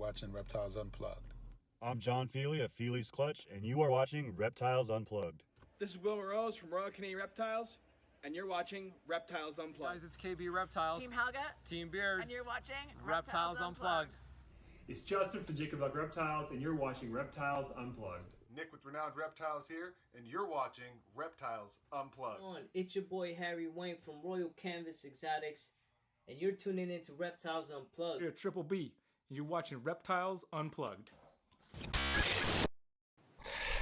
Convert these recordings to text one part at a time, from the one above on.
watching Reptiles Unplugged. I'm John Feely of Feely's Clutch, and you are watching Reptiles Unplugged. This is Will Rose from Royal Canadian Reptiles, and you're watching Reptiles Unplugged. Guys, it's KB Reptiles. Team Helga. Team Beard. And you're watching Reptiles Unplugged. It's Justin from Jacob Luck Reptiles, and you're watching Reptiles Unplugged. Nick with Renowned Reptiles here, and you're watching Reptiles Unplugged. It's your boy Harry Wayne from Royal Canvas Exotics, and you're tuning into Reptiles Unplugged. You're Triple B, and you're watching Reptiles Unplugged.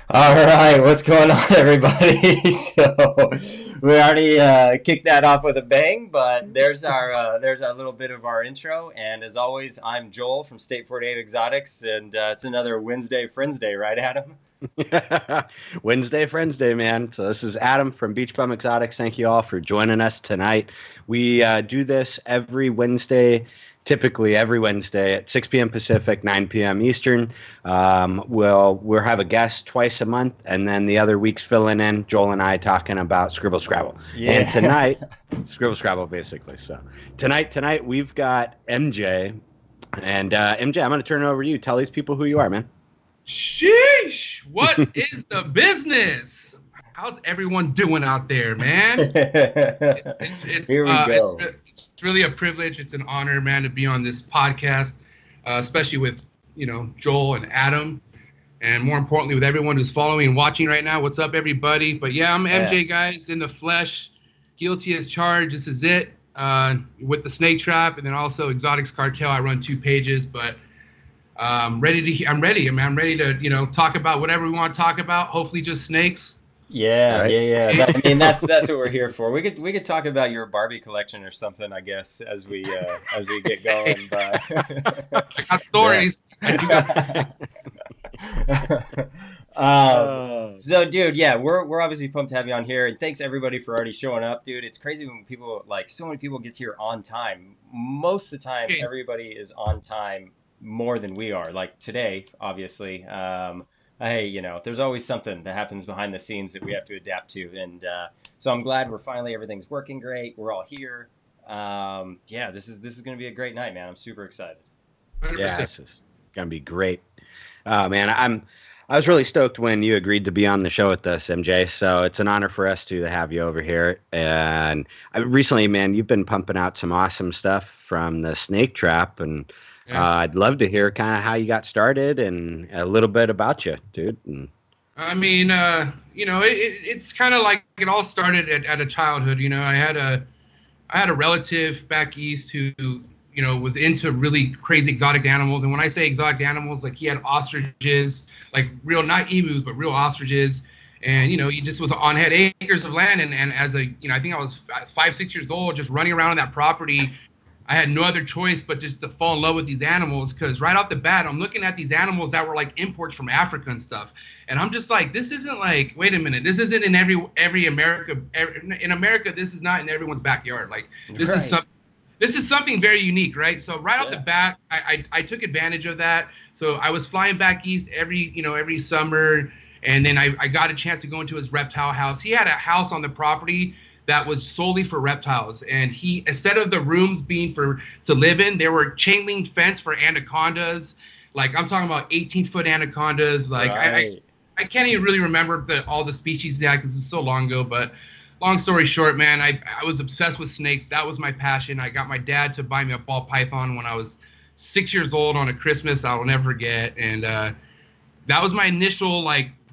All right, what's going on, everybody? So we already kicked that off with a bang, but there's our little bit of our intro. And as always, I'm Joel from State 48 Exotics, and it's another Wednesday Friends Day, right, Adam? Wednesday Friends Day, man. So this is Adam from Beach Bum Exotics. Thank you all for joining us tonight. We do this every Wednesday. Typically every Wednesday at 6 p.m. Pacific, 9 p.m. Eastern. We'll have a guest twice a month, and then the other weeks filling in, Joel and I talking about Scribble Scrabble. Yeah. And tonight, Scribble Scrabble basically. So tonight we've got MJ, and MJ, I'm going to turn it over to you. Tell these people who you are, man. Sheesh! What is the business? How's everyone doing out there, man? Here we go. It's really a privilege. It's an honor, man, to be on this podcast, especially with, Joel and Adam, and more importantly, with everyone who's following and watching right now. What's up, everybody? But yeah, I'm MJ, guys, in the flesh, guilty as charged. This is it. With the Snake Trap, and then also EXOTICS CARTAL. I run 2 pages, but I'm ready. I'm ready to, talk about whatever we want to talk about. Hopefully, just snakes. Yeah, right? yeah. I mean, that's what we're here for. We could talk about your Barbie collection or something, I guess, as we get going. But I got stories. So, dude, yeah, we're obviously pumped to have you on here, and thanks everybody for already showing up, dude. It's crazy when so many people get here on time. Most of the time, everybody is on time more than we are. Like today, obviously. Hey, there's always something that happens behind the scenes that we have to adapt to. And so I'm glad everything's working great. We're all here. This is going to be a great night, man. I'm super excited. 100%. Yeah, this is going to be great. Man, I was really stoked when you agreed to be on the show with us, MJ. So it's an honor for us to have you over here. And recently, man, you've been pumping out some awesome stuff from the Snake Trap, and I'd love to hear kind of how you got started and a little bit about you, dude. I mean, it's kind of like it all started at a childhood. I had a relative back east who, was into really crazy exotic animals. And when I say exotic animals, like he had ostriches, like real, not emus, but real ostriches. And, he just had acres of land. And as I think I was 5, 6 years old, just running around on that property. I had no other choice but just to fall in love with these animals, because right off the bat, I'm looking at these animals that were like imports from Africa and stuff. And I'm just like, this isn't like, wait a minute, this isn't in every America. In America, this is not in everyone's backyard. Like this is something very unique, right? So right off the bat, I took advantage of that. So I was flying back east every summer. And then I got a chance to go into his reptile house. He had a house on the property that was solely for reptiles, and he, instead of the rooms being to live in, there were chain link fence for anacondas. Like I'm talking about 18-foot anacondas. Like right. I can't even really remember all the species he had because it was so long ago. But long story short, man, I was obsessed with snakes. That was my passion. I got my dad to buy me a ball python when I was 6 years old on a Christmas I will never forget, and that was my initial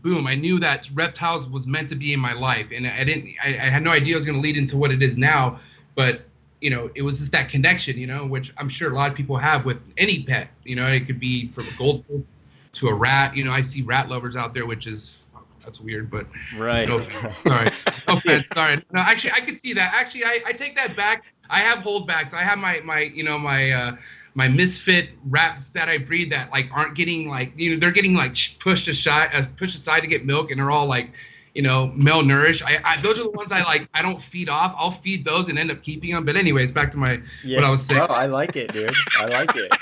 boom, I knew that reptiles was meant to be in my life. And I had no idea it was going to lead into what it is now. But, it was just that connection, which I'm sure a lot of people have with any pet. It could be from a goldfish to a rat. I see rat lovers out there, that's weird, but. Right. Sorry. Sorry. No, actually, I could see that. Actually, I take that back. I have holdbacks. I have my misfit rats that I breed that aren't getting they're getting pushed aside to get milk, and they're all malnourished. Those are the ones I don't feed off. I'll feed those and end up keeping them. But anyways, back to what I was saying. Oh, I like it, dude. I like it.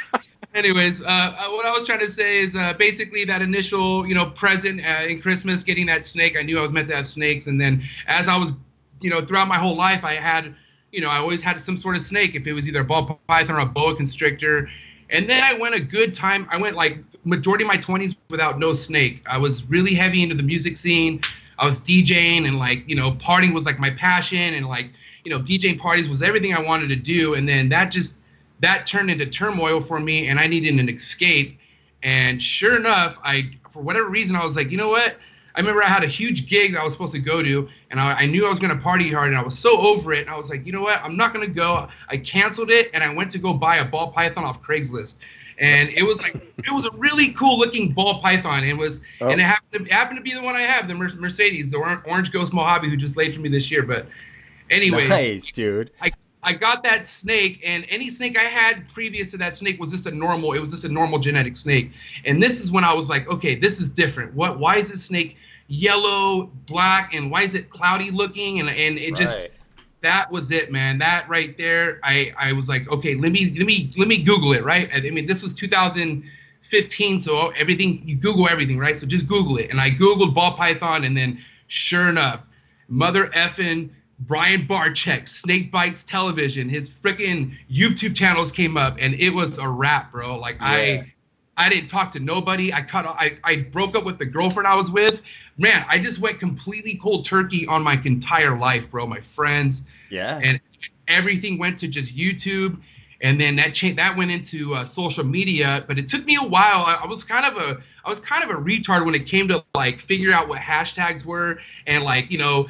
Anyways, what I was trying to say is basically that initial present in Christmas, getting that snake. I knew I was meant to have snakes, and then as I was throughout my whole life, I always had some sort of snake. If it was either a ball python or a boa constrictor, And then I went a good time. I went like majority of my 20s without no snake. I was really heavy into the music scene. I was DJing and like, you know, partying was like my passion, and like, you know, DJing parties was everything I wanted to do. And then that turned into turmoil for me, and I needed an escape. And sure enough, for whatever reason, I was like, you know what? I remember I had a huge gig that I was supposed to go to, and I knew I was going to party hard, and I was so over it. And I was like, you know what? I'm not going to go. I canceled it, and I went to go buy a ball python off Craigslist. And it was like, it was a really cool looking ball python. And it happened to be the one I have, the Mercedes, the Orange Ghost Mojave, who just laid for me this year. But anyway, nice, dude. I got that snake, and any snake I had previous to that snake was just a normal genetic snake. And this is when I was like, okay, this is different. Why is this snake yellow, black, and why is it cloudy looking? And it just, that was it, man. That right there, I was like, okay, let me Google it, right? I mean, this was 2015, so you Google everything, right? So just Google it. And I Googled ball python, and then sure enough, mother effing Brian Barczyk, Snake Bites Television, his freaking YouTube channels came up, and it was a wrap, bro. Like, yeah. I didn't talk to nobody. I broke up with the girlfriend I was with. Man, I just went completely cold turkey on my entire life, bro. My friends. Yeah. And everything went to just YouTube. And then that went into social media. But it took me a while. I was kind of a retard when it came to like figure out what hashtags were. And like, you know,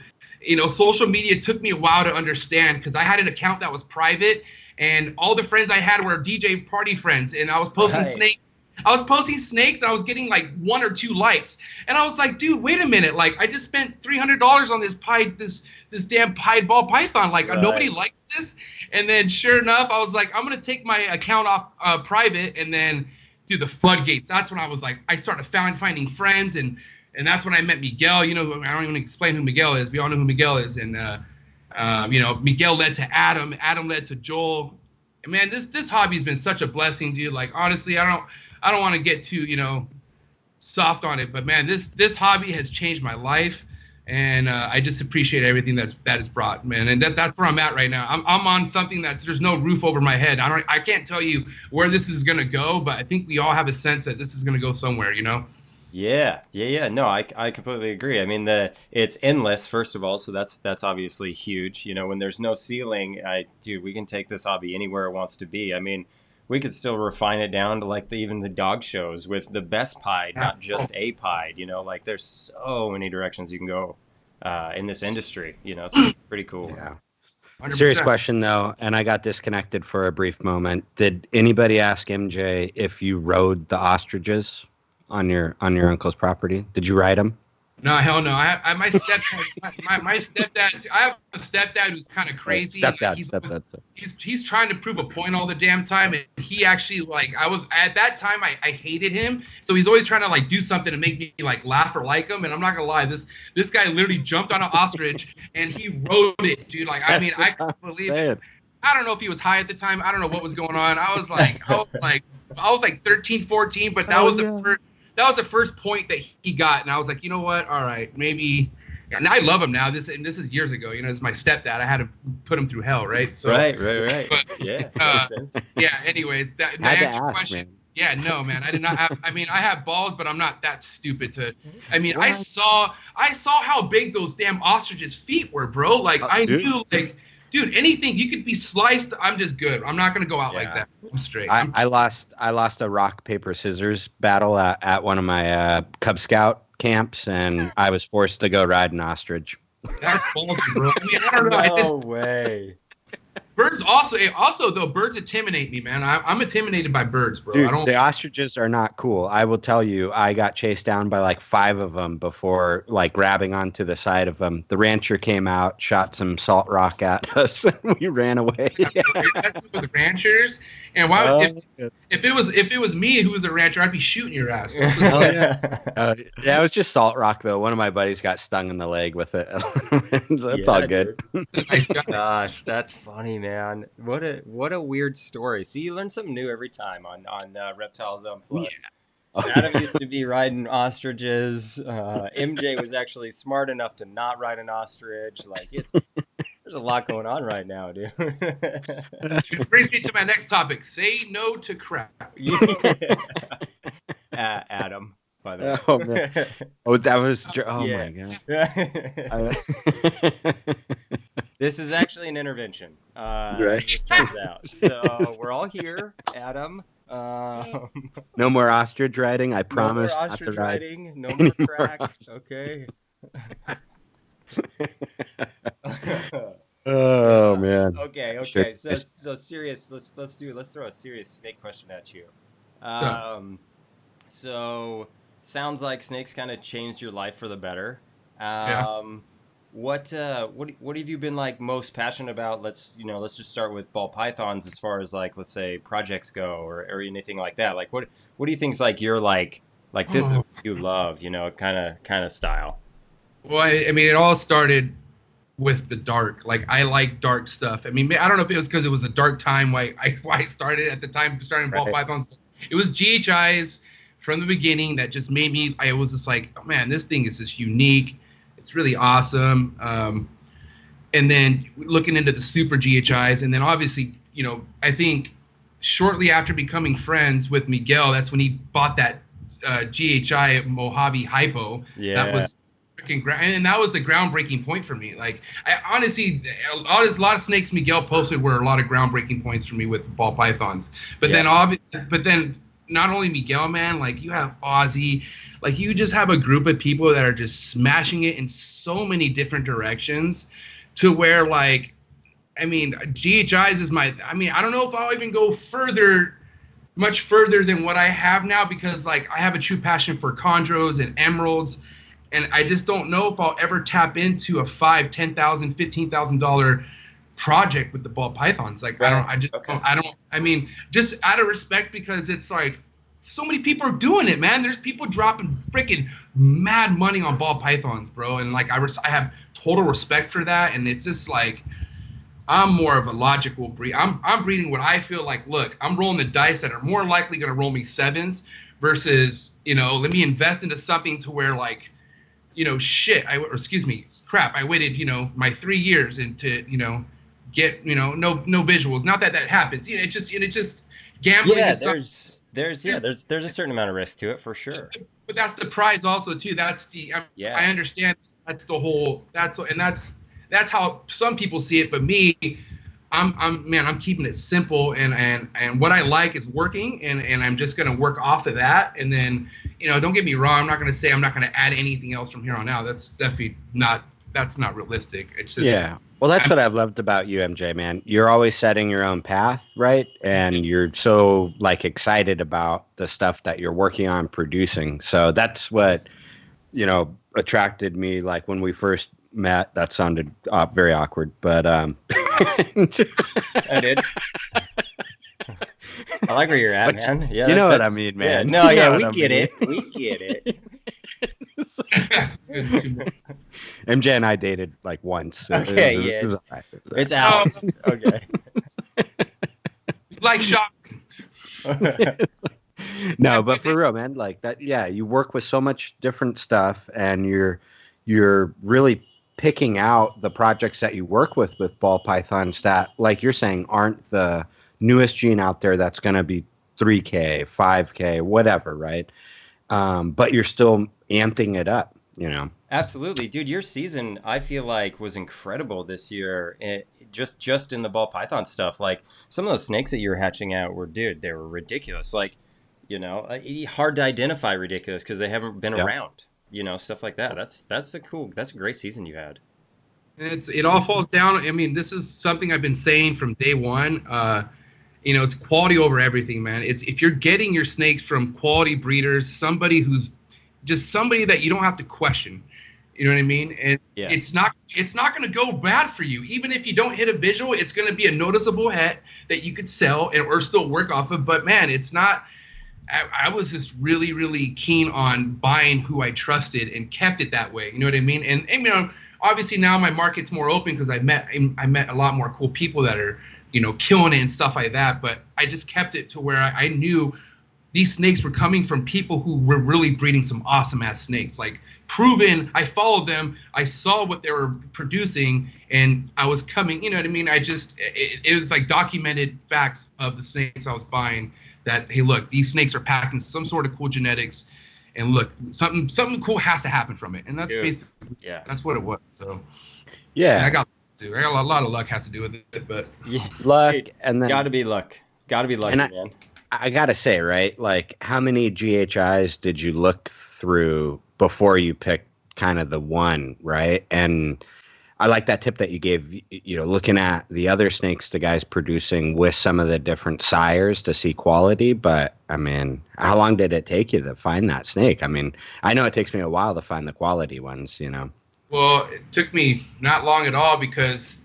social media took me a while to understand, because I had an account that was private, and all the friends I had were DJ party friends, and I was posting snakes. I was posting snakes, and I was getting like 1 or 2 likes. And I was like, dude, wait a minute. Like, I just spent $300 on this damn pied ball python. Like, nobody likes this. And then sure enough, I was like, I'm going to take my account off private. And then, dude, the floodgates. That's when I was like, I started finding friends. And that's when I met Miguel. You know, I don't even explain who Miguel is. We all know who Miguel is. And, you know, Miguel led to Adam. Adam led to Joel. And man, this hobby has been such a blessing, dude. Like, honestly, I don't want to get too, you know, soft on it, but man, this hobby has changed my life, and I just appreciate everything that it's brought, man. And that's where I'm at right now. I'm on something there's no roof over my head. I can't tell you where this is gonna go, but I think we all have a sense that this is gonna go somewhere, you know. Yeah. No, I completely agree. I mean, it's endless, first of all, so that's obviously huge. You know, when there's no ceiling, we can take this hobby anywhere it wants to be. I mean, we could still refine it down to like even the dog shows with the best pied, not just a pied. You know, like there's so many directions you can go in this industry. You know, it's pretty cool. Yeah. 100%. Serious question though, and I got disconnected for a brief moment. Did anybody ask MJ if you rode the ostriches on your uncle's property? Did you ride them? No, hell no. My stepdad, my stepdad. I have a stepdad who's kind of crazy. Stepdad. He's trying to prove a point all the damn time, and he actually like I was at that time. I hated him, so he's always trying to like do something to make me like laugh or like him. And I'm not gonna lie, this guy literally jumped on an ostrich and he rode it, dude. Like I mean, I couldn't believe it. I don't know if he was high at the time. I don't know what was going on. I was like 13, 14, but that was the first. That was the first point that he got, and I was like, you know what? All right, maybe. And I love him now. This is years ago. You know, it's my stepdad. I had to put him through hell, right? So, right. But, yeah. Makes sense. Yeah. Anyways, that question. Man. Yeah. No, man. I did not have. I mean, I have balls, but I'm not that stupid to. I mean, what? I saw how big those damn ostriches' feet were, bro. Like I knew, like. Dude, anything you could be sliced. I'm just good. I'm not gonna go out like that. I'm straight. I lost a rock paper scissors battle at one of my Cub Scout camps, and I was forced to go ride an ostrich. That's ballsy, bro. I mean, I don't know. No way. Birds also though, birds intimidate me, man. I'm intimidated by birds, bro. Dude, the ostriches are not cool. I will tell you, I got chased down by like 5 of them before like grabbing onto the side of them. The rancher came out, shot some salt rock at us, and we ran away. That's with the ranchers. And why? If it was me who was a rancher, I'd be shooting your ass. Yeah, it was just salt rock though. One of my buddies got stung in the leg with it. So it's all good. Gosh, that's funny, man. What a weird story. See, you learn something new every time on Reptiles Unplugged. Yeah. Adam used to be riding ostriches. MJ was actually smart enough to not ride an ostrich. Like There's a lot going on right now, dude. Which brings me to my next topic. Say no to crap. Adam, by the way. Oh, man. Oh, that was. Oh, Yeah. my God. This is actually an intervention. Right. It just turns out. So we're all here, Adam. No more ostrich riding. I No more promise not to ostrich ride. riding. No more More crack. ostrich. Okay. Oh man. Okay. Sure. So serious. Let's throw a serious snake question at you. So sounds like snakes kind of changed your life for the better. What have you been like most passionate about? Let's just start with ball pythons as far as like, let's say, projects go or anything like that. Like what do you think's like your like this is what you love, kind of style? Well, I mean, it all started with the dark. Like, I like dark stuff. I mean, I don't know if it was because it was a dark time why I started at the time starting ball pythons. It was GHIs from the beginning that just made me. I was just like, oh man, this thing is just unique. It's really awesome. And then looking into the super GHIs, and then obviously, I think shortly after becoming friends with Miguel, that's when he bought that GHI Mojave Hypo. Yeah. That was freaking and that was the groundbreaking point for me. Like, I honestly, a lot of snakes Miguel posted were a lot of groundbreaking points for me with ball pythons. But then not only Miguel, man, like you have Ozzy, like you just have a group of people that are just smashing it in so many different directions to where, like, I mean, GHIs is I don't know if I'll even go much further than what I have now, because like I have a true passion for chondros and emeralds, and I just don't know if I'll ever tap into a $5,000, $10,000, $15,000 project with the ball pythons. Like, Right. I mean, just out of respect, because it's like so many people are doing it, man. There's people dropping freaking mad money on ball pythons, bro. And like, I have total respect for that. And it's just like, I'm more of a logical breed. I'm breeding what I feel like. Look, I'm rolling the dice that are more likely going to roll me sevens versus, let me invest into something to where, like, I waited, my 3 years into, get, no visuals. Not that happens. It's just gambling. Yeah, there's a certain amount of risk to it for sure. But that's the prize also too. That's I understand. That's the whole. That's how some people see it. But me, I'm keeping it simple, and what I like is working, and I'm just gonna work off of that. And then, don't get me wrong, I'm not gonna say I'm not gonna add anything else from here on out. That's definitely not. That's not realistic. It's just Well, that's what I've loved about you, MJ, man. You're always setting your own path, right? And you're so like excited about the stuff that you're working on producing. So that's what, attracted me. Like when we first met, that sounded very awkward, but I did. I like where you're at, man. Yeah, you know what I mean, man. Yeah, no, You know we what I get mean. it. We get it. MJ and I dated like once. Okay, it's out. Okay. like shopping. No, but for real, man, like that. Yeah, you work with so much different stuff, and you're really picking out the projects that you work with ball pythons that, like you're saying, aren't the newest gene out there that's going to be 3K, 5K, whatever, right? But you're still amping it up, Absolutely, dude. Your season, I feel like, was incredible this year. Just in the ball python stuff, like some of those snakes that you were hatching out they were ridiculous. Like, hard to identify ridiculous because they haven't been around. Stuff like that. That's a great season you had. It all falls down. I mean, this is something I've been saying from day one. It's quality over everything, man. It's if you're getting your snakes from quality breeders, somebody that you don't have to question. You know what I mean? And it's not going to go bad for you. Even if you don't hit a visual, it's going to be a noticeable het that you could sell or still work off of. But man, it's not. I was just really, really keen on buying who I trusted and kept it that way. You know what I mean? And obviously now my market's more open because I met a lot more cool people that are, killing it and stuff like that. But I just kept it to where I knew these snakes were coming from people who were really breeding some awesome ass snakes, like proven. I followed them, I saw what they were producing, and I was coming, you know what I mean? It was like documented facts of the snakes I was buying, that, hey, look, these snakes are packing some sort of cool genetics, and look, something cool has to happen from it. And that's basically, that's what it was. So yeah, I got a lot of luck has to do with it, but luck, and then gotta be lucky, man. I gotta say, right, like, how many GHIs did you look through before you picked kind of the one, right? And I like that tip that you gave, you know, looking at the other snakes the guy's producing with some of the different sires to see quality. But I mean, how long did it take you to find that snake? I mean, I know it takes me a while to find the quality ones, you know. Well, it took me not long at all, because,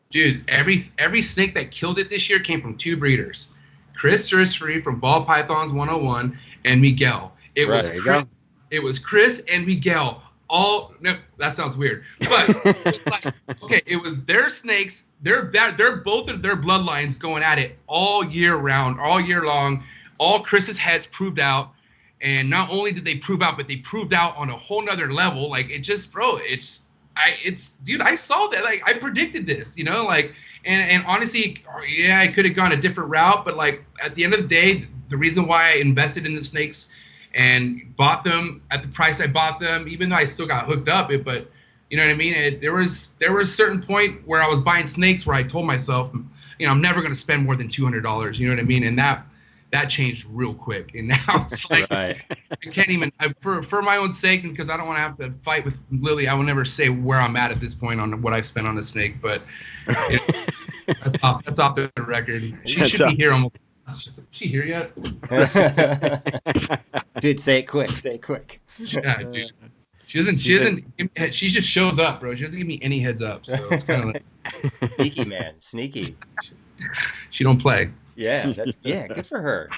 dude, every snake that killed it this year came from 2 breeders. Chris Surgery from Ball Pythons 101 and Miguel. It was Chris and Miguel. No, that sounds weird. But it was like, okay, it was their snakes. They're both of their bloodlines going at it all year round, all year long. All Chris's heads proved out. And not only did they prove out, but they proved out on a whole nother level. Like, it just, bro, dude, I saw that. Like, I predicted this, you know, like, and honestly, yeah, I could have gone a different route, but like, at the end of the day, the reason why I invested in the snakes and bought them at the price I bought them, even though I still got hooked up, but you know what I mean? There was a certain point where I was buying snakes where I told myself, you know, I'm never going to spend more than $200, you know what I mean? And that changed real quick. And now it's like, I can't even, for my own sake, and because I don't want to have to fight with Lily, I will never say where I'm at this point on what I've spent on a snake, but that's off the record. She should be here almost. Is she here yet? Dude, say it quick. Yeah, dude. She just shows up, bro. She doesn't give me any heads up, so it's kind of like sneaky, man. Sneaky. She don't play. Yeah, good for her.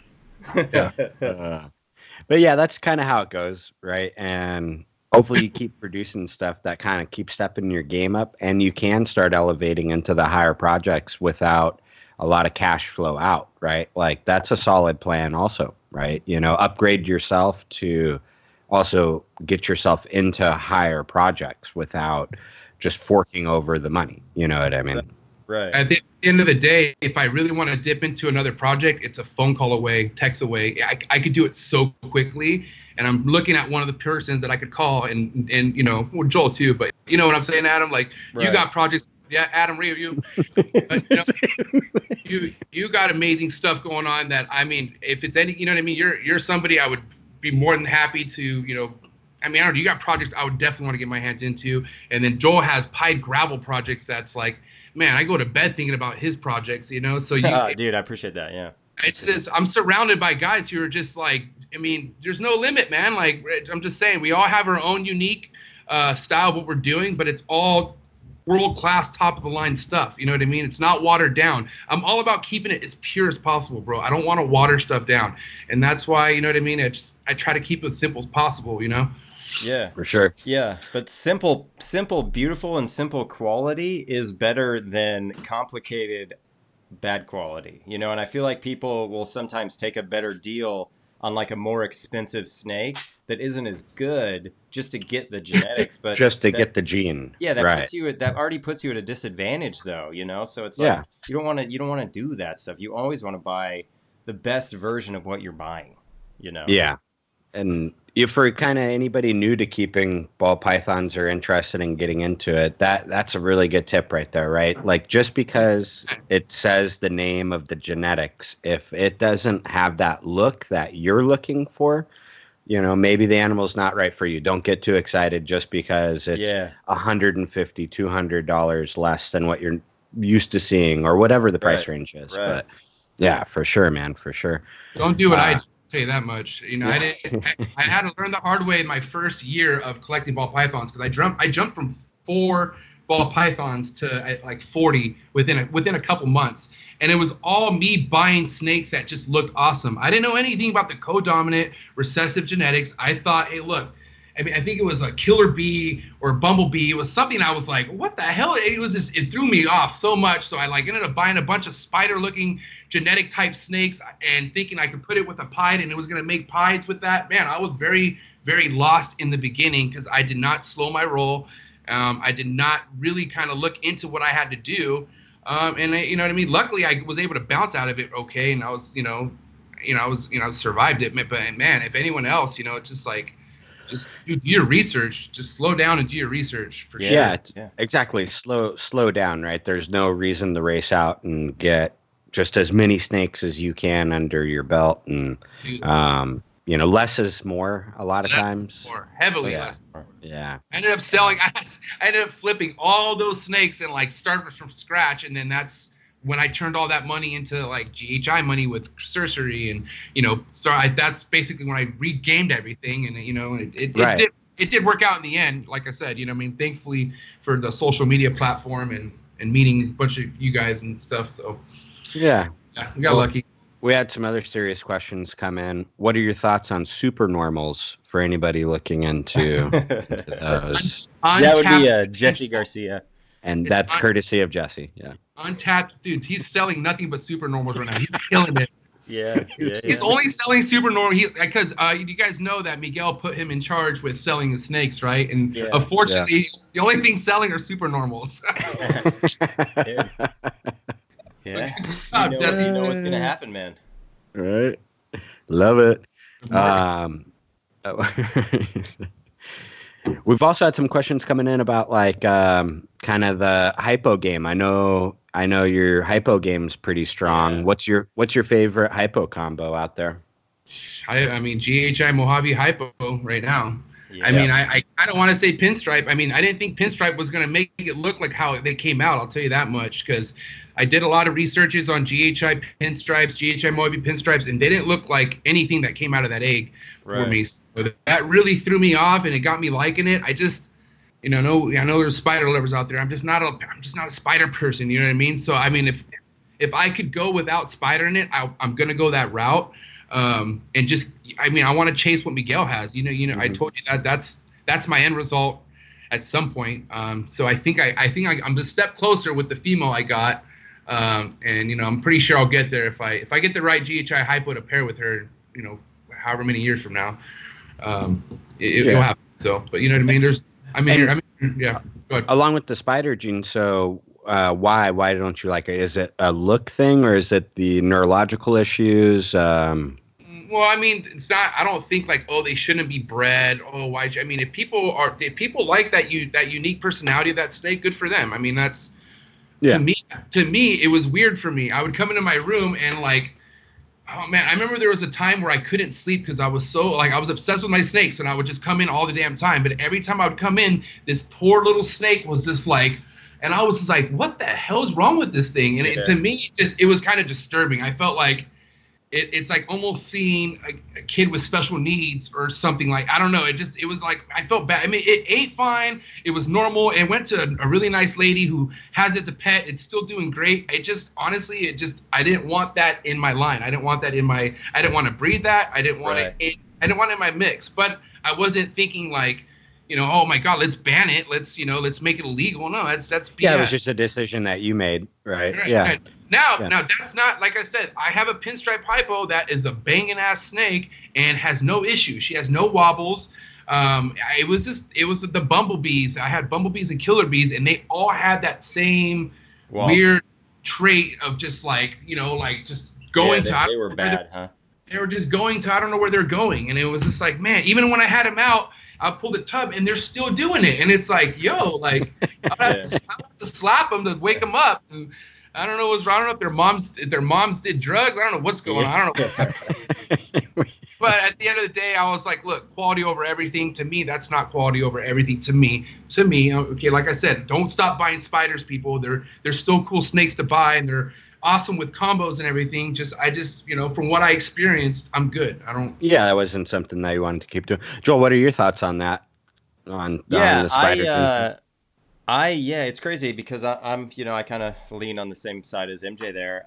Yeah. But yeah, that's kind of how it goes, right? And hopefully you keep producing stuff that kind of keeps stepping your game up, and you can start elevating into the higher projects without a lot of cash flow out, right? Like, that's a solid plan also, right? You know, upgrade yourself to also get yourself into higher projects without just forking over the money. You know what I mean? Right. At the end of the day, if I really want to dip into another project, it's a phone call away, text away. I could do it so quickly. And I'm looking at one of the persons that I could call, and you know, well, Joel too, but you know what I'm saying, Adam? Like, you got projects. Yeah, Adam, you you got amazing stuff going on that, I mean, if it's any, you know what I mean? You're somebody I would be more than happy to, you know, I mean, I don't know, you got projects I would definitely want to get my hands into. And then Joel has pied gravel projects that's like, man, I go to bed thinking about his projects, you know? So dude, I appreciate that, yeah. It's just, I'm surrounded by guys who are just like, I mean, there's no limit, man. Like, I'm just saying, we all have our own unique style of what we're doing, but it's all world-class, top-of-the-line stuff. You know what I mean? It's not watered down. I'm all about keeping it as pure as possible, bro. I don't want to water stuff down. And that's why, you know what I mean? I try to keep it as simple as possible, you know? Yeah. For sure. Yeah, but simple, beautiful, and simple quality is better than complicated, bad quality. You know, and I feel like people will sometimes take a better deal on like a more expensive snake that isn't as good just to get the genetics, but just to get the gene. Yeah, that right. that already puts you at a disadvantage, though. You know, so it's like you don't want to do that stuff. You always want to buy the best version of what you're buying. You know. Yeah, and if for kind of anybody new to keeping ball pythons or interested in getting into it, that's a really good tip right there, right? Like, just because it says the name of the genetics, if it doesn't have that look that you're looking for, you know, maybe the animal's not right for you. Don't get too excited just because it's $150, $200 less than what you're used to seeing or whatever the price range is. Right. But yeah, for sure, man, for sure. Don't do what I do. Tell you that much. You know, I had to learn the hard way in my first year of collecting ball pythons, because I jumped from 4 ball pythons to like 40 within a couple months, and it was all me buying snakes that just looked awesome. I didn't know anything about the co-dominant recessive genetics. I thought, hey, look, I mean, I think it was a killer bee or a bumblebee. It was something I was like, what the hell? It threw me off so much. So I like ended up buying a bunch of spider-looking genetic type snakes and thinking I could put it with a pied and it was going to make pieds with that. Man, I was very, very lost in the beginning because I did not slow my roll. I did not really kind of look into what I had to do. And you know what I mean? Luckily, I was able to bounce out of it okay. And I was, survived it. But man, if anyone else, it's just like, just do your research. Just slow down and do your research for sure. Yeah, exactly. Slow down, right? There's no reason to race out and get just as many snakes as you can under your belt, and less is more a lot of times. More heavily less. Yeah. I ended up selling. I ended up flipping all those snakes and like started from scratch, and then that's when I turned all that money into like GHI money with sorcery, and that's basically when I regamed everything, and it did work out in the end. Like I said, thankfully for the social media platform and meeting a bunch of you guys and stuff. So yeah, we got lucky. We had some other serious questions come in. What are your thoughts on supernormals for anybody looking into those? That would be Jesse Garcia. And that's courtesy of Jesse. Yeah. Untapped dude. He's selling nothing but supernormals right now. He's killing it. Yeah. He's only selling supernormal because you guys know that Miguel put him in charge with selling the snakes, right? And unfortunately, the only thing selling are supernormals. Yeah. You know what's gonna happen, man. Right. Love it. We've also had some questions coming in about like kind of the hypo game. I know your hypo game's pretty strong. Yeah. What's your favorite hypo combo out there? I mean GHI Mojave Hypo right now. Yeah. I mean, I don't want to say pinstripe. I mean, I didn't think pinstripe was going to make it look like how they came out. I'll tell you that much, because I did a lot of researches on GHI pinstripes, GHI Mojave pinstripes, and they didn't look like anything that came out of that egg for me. So that really threw me off, and it got me liking it. I just, I know there's spider lovers out there. I'm just not a spider person. You know what I mean? So I mean, if I could go without spider in it, I'm gonna go that route. And just, I mean, I want to chase what Miguel has. I told you that's my end result at some point. So I think I'm a step closer with the female I got. And I'm pretty sure I'll get there if I get the right GHI hypo to pair with her, however many years from now. It'll happen. So, but you know what I mean? Yeah. Go ahead. Along with the spider gene, so why don't you like it? Is it a look thing, or is it the neurological issues? Well, I mean, it's not. I don't think like, they shouldn't be bred. Why? I mean, if people like that unique personality of that snake, good for them. I mean, that's to me, it was weird for me. I would come into my room and like, oh man, I remember there was a time where I couldn't sleep because I was so I was obsessed with my snakes, and I would just come in all the damn time. But every time I would come in, this poor little snake was just like, and I was just like, what the hell is wrong with this thing? And to me, it was kind of disturbing. I felt like it's like almost seeing a kid with special needs or something. Like, I don't know. It was like, I felt bad. I mean, it ate fine. It was normal. It went to a really nice lady who has it as a pet. It's still doing great. Honestly, I didn't want that in my line. I didn't want to breed that. I didn't want it in my mix. But I wasn't thinking like, oh my God, let's ban it. Let's make it illegal. No, that's BS. Yeah, it was just a decision that you made, right? Yeah. Right. Now that's not, like I said, I have a pinstripe hypo that is a banging ass snake and has no issues. She has no wobbles. It was the bumblebees. I had bumblebees and killer bees, and they all had that same weird trait of just like, just going to. They were bad, huh? They were just going to, I don't know where they're going, and it was just like, man, even when I had them out, I'll pull the tub and they're still doing it. And it's like, yo, like, I have to slap them to wake them up. And I don't know if their moms did drugs. I don't know what's going on. I don't know. But at the end of the day, I was like, look, quality over everything. To me, that's not quality over everything. To me, okay, like I said, don't stop buying spiders, people. They're still cool snakes to buy, and they're awesome with combos and everything. I just from what I experienced, I'm good. I don't. Yeah, that wasn't something that you wanted to keep doing. Joel, what are your thoughts on that? On the spider it's crazy because I'm I kind of lean on the same side as MJ there.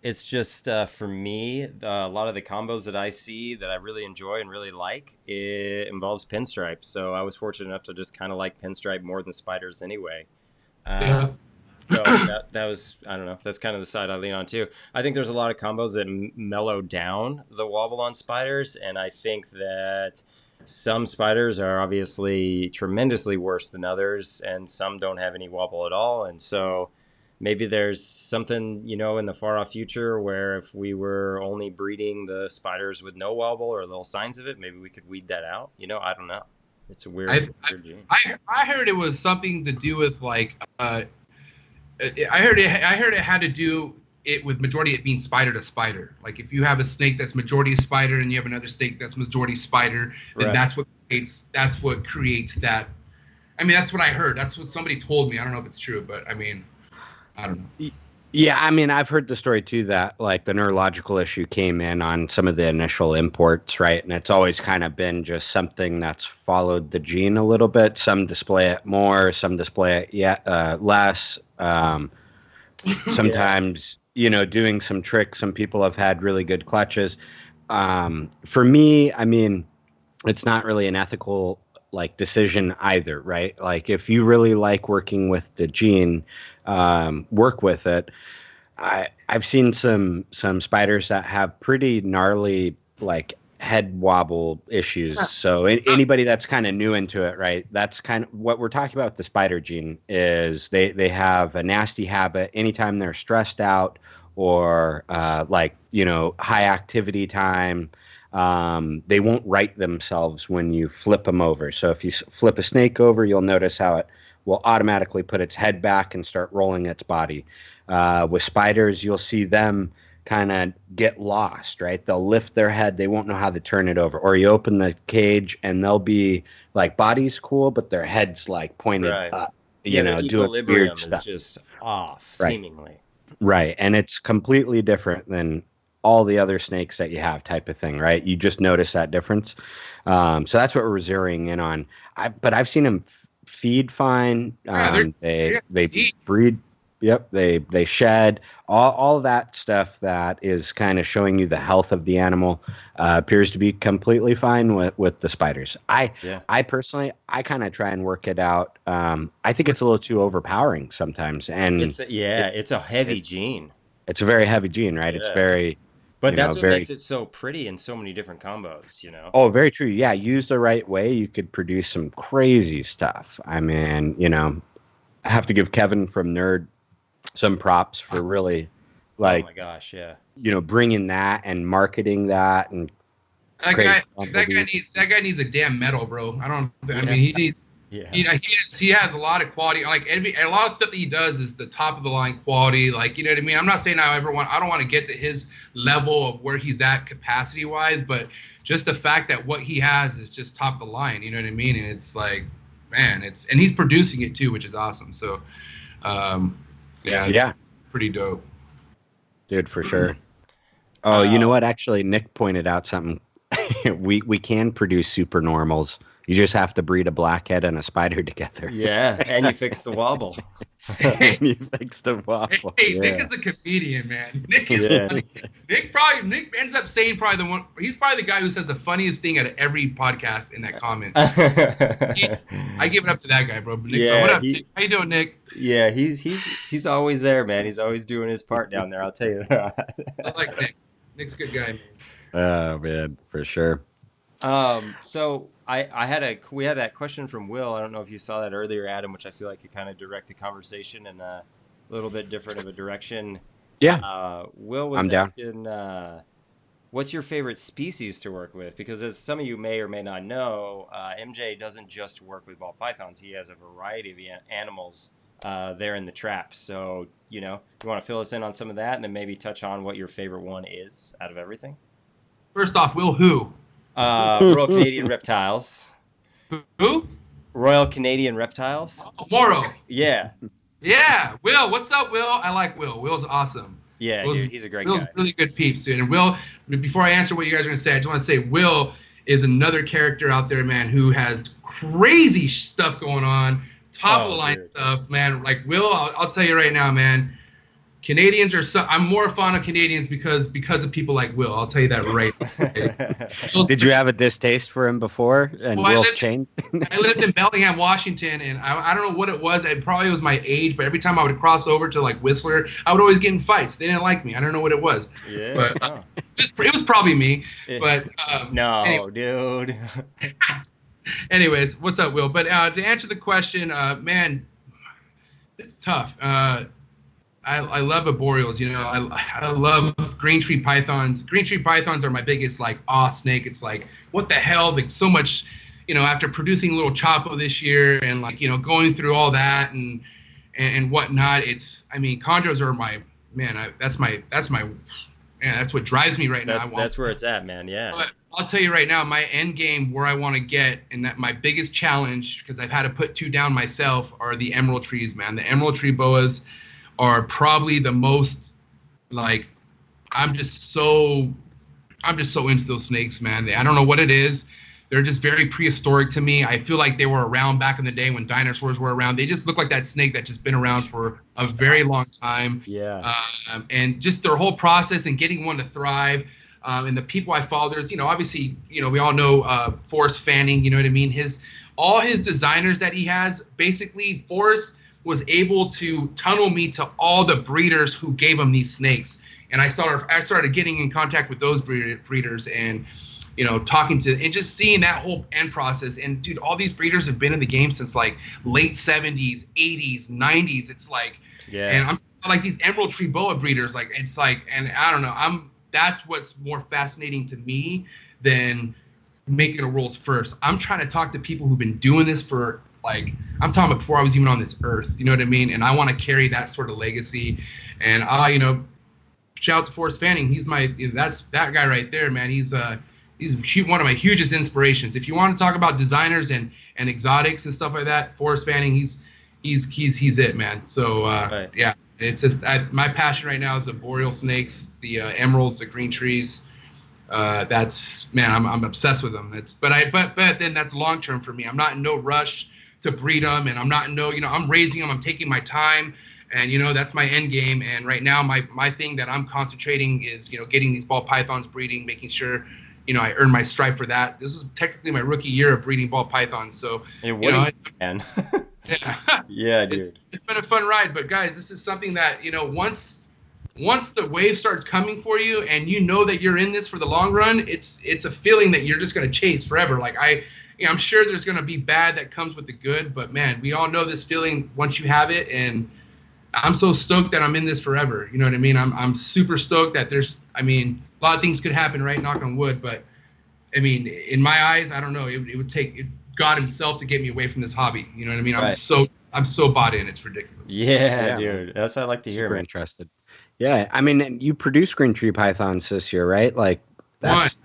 It's just for me, a lot of the combos that I see that I really enjoy and really like, it involves pinstripe. So I was fortunate enough to just kind of like pinstripe more than spiders anyway. Yeah. So that was, I don't know, that's kind of the side I lean on too. I think there's a lot of combos that mellow down the wobble on spiders, and I think that some spiders are obviously tremendously worse than others, and some don't have any wobble at all. And so maybe there's something, you know, in the far off future where if we were only breeding the spiders with no wobble or little signs of it, maybe we could weed that out. You know, I don't know. It's a weird gene. I heard it was something to do with like I heard it had to do it with majority it being spider to spider. Like if you have a snake that's majority spider and you have another snake that's majority spider, then that's what creates that. I mean, that's what I heard. That's what somebody told me. I don't know if it's true, but I mean, I don't know. Yeah, I mean, I've heard the story too that like the neurological issue came in on some of the initial imports, right? And it's always kind of been just something that's followed the gene a little bit. Some display it more, some display it less. Sometimes, you know, doing some tricks. Some people have had really good clutches. For me, I mean, it's not really an ethical like decision either, right? Like if you really like working with the gene, work with it. I've seen some spiders that have pretty gnarly like head wobble issues. So anybody that's kind of new into it, right? That's kind of what we're talking about with the spider gene is they have a nasty habit anytime they're stressed out or like, you know, high activity time. They won't right themselves when you flip them over. So if you flip a snake over, you'll notice how it will automatically put its head back and start rolling its body. With spiders, you'll see them kind of get lost, right? They'll lift their head. They won't know how to turn it over. Or you open the cage and they'll be like body's cool, but their head's like pointed up, you know, doing weird stuff. Is just off, seemingly. Right. And it's completely different than all the other snakes that you have type of thing, right? You just notice that difference. So that's what we're zeroing in on. But I've seen them feed fine. They breed. Yep. They shed all that stuff that is kind of showing you the health of the animal appears to be completely fine with the spiders. I personally, I kind of try and work it out. I think it's a little too overpowering sometimes. And it's a heavy gene. It's a very heavy gene, right? Yeah. It's very, but that's what makes it so pretty in so many different combos, you know? Oh, very true. Yeah. Used the right way, you could produce some crazy stuff. I mean, you know, I have to give Kevin from Nerd some props for really like, oh my gosh, yeah, you know, bringing that and marketing that. And that guy needs a damn medal, bro. I mean, he needs, he has a lot of quality. Like a lot of stuff that he does is the top of the line quality. Like, you know what I mean? I'm not saying I don't want to get to his level of where he's at capacity wise, but just the fact that what he has is just top of the line, you know what I mean? And it's like, man, and he's producing it too, which is awesome. So, yeah, pretty dope, dude, for sure. Oh, you know what? Actually, Nick pointed out something. we can produce super normals. You just have to breed a blackhead and a spider together. Yeah, and you fix the wobble. You fix the wobble. Hey, yeah. Nick is a comedian, man. Nick is funny. Nick ends up saying probably the one. He's probably the guy who says the funniest thing out of every podcast in that comment. I give it up to that guy, bro. Nick, what up, Nick? How you doing, Nick? Yeah, he's always there, man. He's always doing his part down there. I'll tell you that. I like Nick. Nick's a good guy, man. Oh man, for sure. So we had that question from Will. I don't know if you saw that earlier, Adam, which I feel like you kind of direct the conversation in a little bit different of a direction. Yeah. Will was asking, what's your favorite species to work with? Because as some of you may or may not know, MJ doesn't just work with ball pythons. He has a variety of animals there in the trap. So, you know, you want to fill us in on some of that and then maybe touch on what your favorite one is out of everything? First off, Will who? Royal Canadian Reptiles. Who? Royal Canadian Reptiles. Oh, Moro. Yeah. Yeah. Will, what's up, Will? I like Will. Will's awesome. Yeah, dude, he's a great guy. Will's really good peeps, dude. And Will, before I answer what you guys are going to say, I just want to say Will is another character out there, man, who has crazy stuff going on. Top of the line stuff, man. Like Will, I'll tell you right now, man. Canadians are I'm more fond of Canadians because of people like Will. I'll tell you that right. Did you have a distaste for him before, and Will changed? I lived in Bellingham, Washington, and I don't know what it was. It probably was my age, but every time I would cross over to like Whistler, I would always get in fights. They didn't like me. I don't know what it was. Yeah. But it was probably me. But no, anyway. dude. Anyways, what's up, Will? But to answer the question, man, it's tough. I love arboreals, you know. I love green tree pythons. Green tree pythons are my biggest like snake. It's like, what the hell? Like so much, you know, after producing Little Chapo this year and like, you know, going through all that and whatnot. I mean, chondros are my man. That's what drives me right now. That's where it's at, man. Yeah. But I'll tell you right now, my end game where I want to get, and that my biggest challenge, because I've had to put 2 down myself, are the emerald trees, man. The emerald tree boas are probably the most, like, I'm just so into those snakes, man. I don't know what it is. They're just very prehistoric to me. I feel like they were around back in the day when dinosaurs were around. They just look like that snake that's just been around for a very long time. Yeah. And just their whole process and getting one to thrive. And the people I follow, there's, you know, obviously, you know, we all know Forrest Fanning, you know what I mean? All his designers that he has, basically, Forrest was able to tunnel me to all the breeders who gave him these snakes. And I started getting in contact with those breeders and, you know, talking to and just seeing that whole end process. And dude, all these breeders have been in the game since like late 70s, 80s, 90s. It's like, yeah. And I'm like these emerald tree boa breeders, like it's like, and I don't know, that's what's more fascinating to me than making a world's first. I'm trying to talk to people who've been doing this for like, I'm talking about before I was even on this earth, you know what I mean? And I want to carry that sort of legacy. And you know, shout out to Forrest Fanning. He's that's that guy right there, man. He's one of my hugest inspirations. If you want to talk about designers and exotics and stuff like that, Forrest Fanning, he's it, man. So right. Yeah, it's just my passion right now is the boreal snakes, the emeralds, the green trees. That's, man, I'm obsessed with them. But then that's long term for me. I'm not in no rush to breed them, and I'm not in no, you know, I'm raising them. I'm taking my time, and you know that's my end game. And right now my thing that I'm concentrating is, you know, getting these ball pythons breeding, making sure, you know, I earn my stripe for that. This is technically my rookie year of breeding ball pythons. So, hey, you know, man. Yeah. Yeah, dude. It's been a fun ride, but guys, this is something that, you know, once the wave starts coming for you and you know that you're in this for the long run, it's a feeling that you're just going to chase forever. Like I'm sure there's going to be bad that comes with the good, but man, we all know this feeling once you have it. And I'm so stoked that I'm in this forever. You know what I mean? I'm super stoked that a lot of things could happen, right? Knock on wood. But I mean, in my eyes, I don't know. It would take God himself to get me away from this hobby. You know what I mean? Right. I'm so bought in. It's ridiculous. Yeah, dude. That's what I like to hear. Super interested. Yeah, I mean, you produced green tree pythons this year, right? Like that's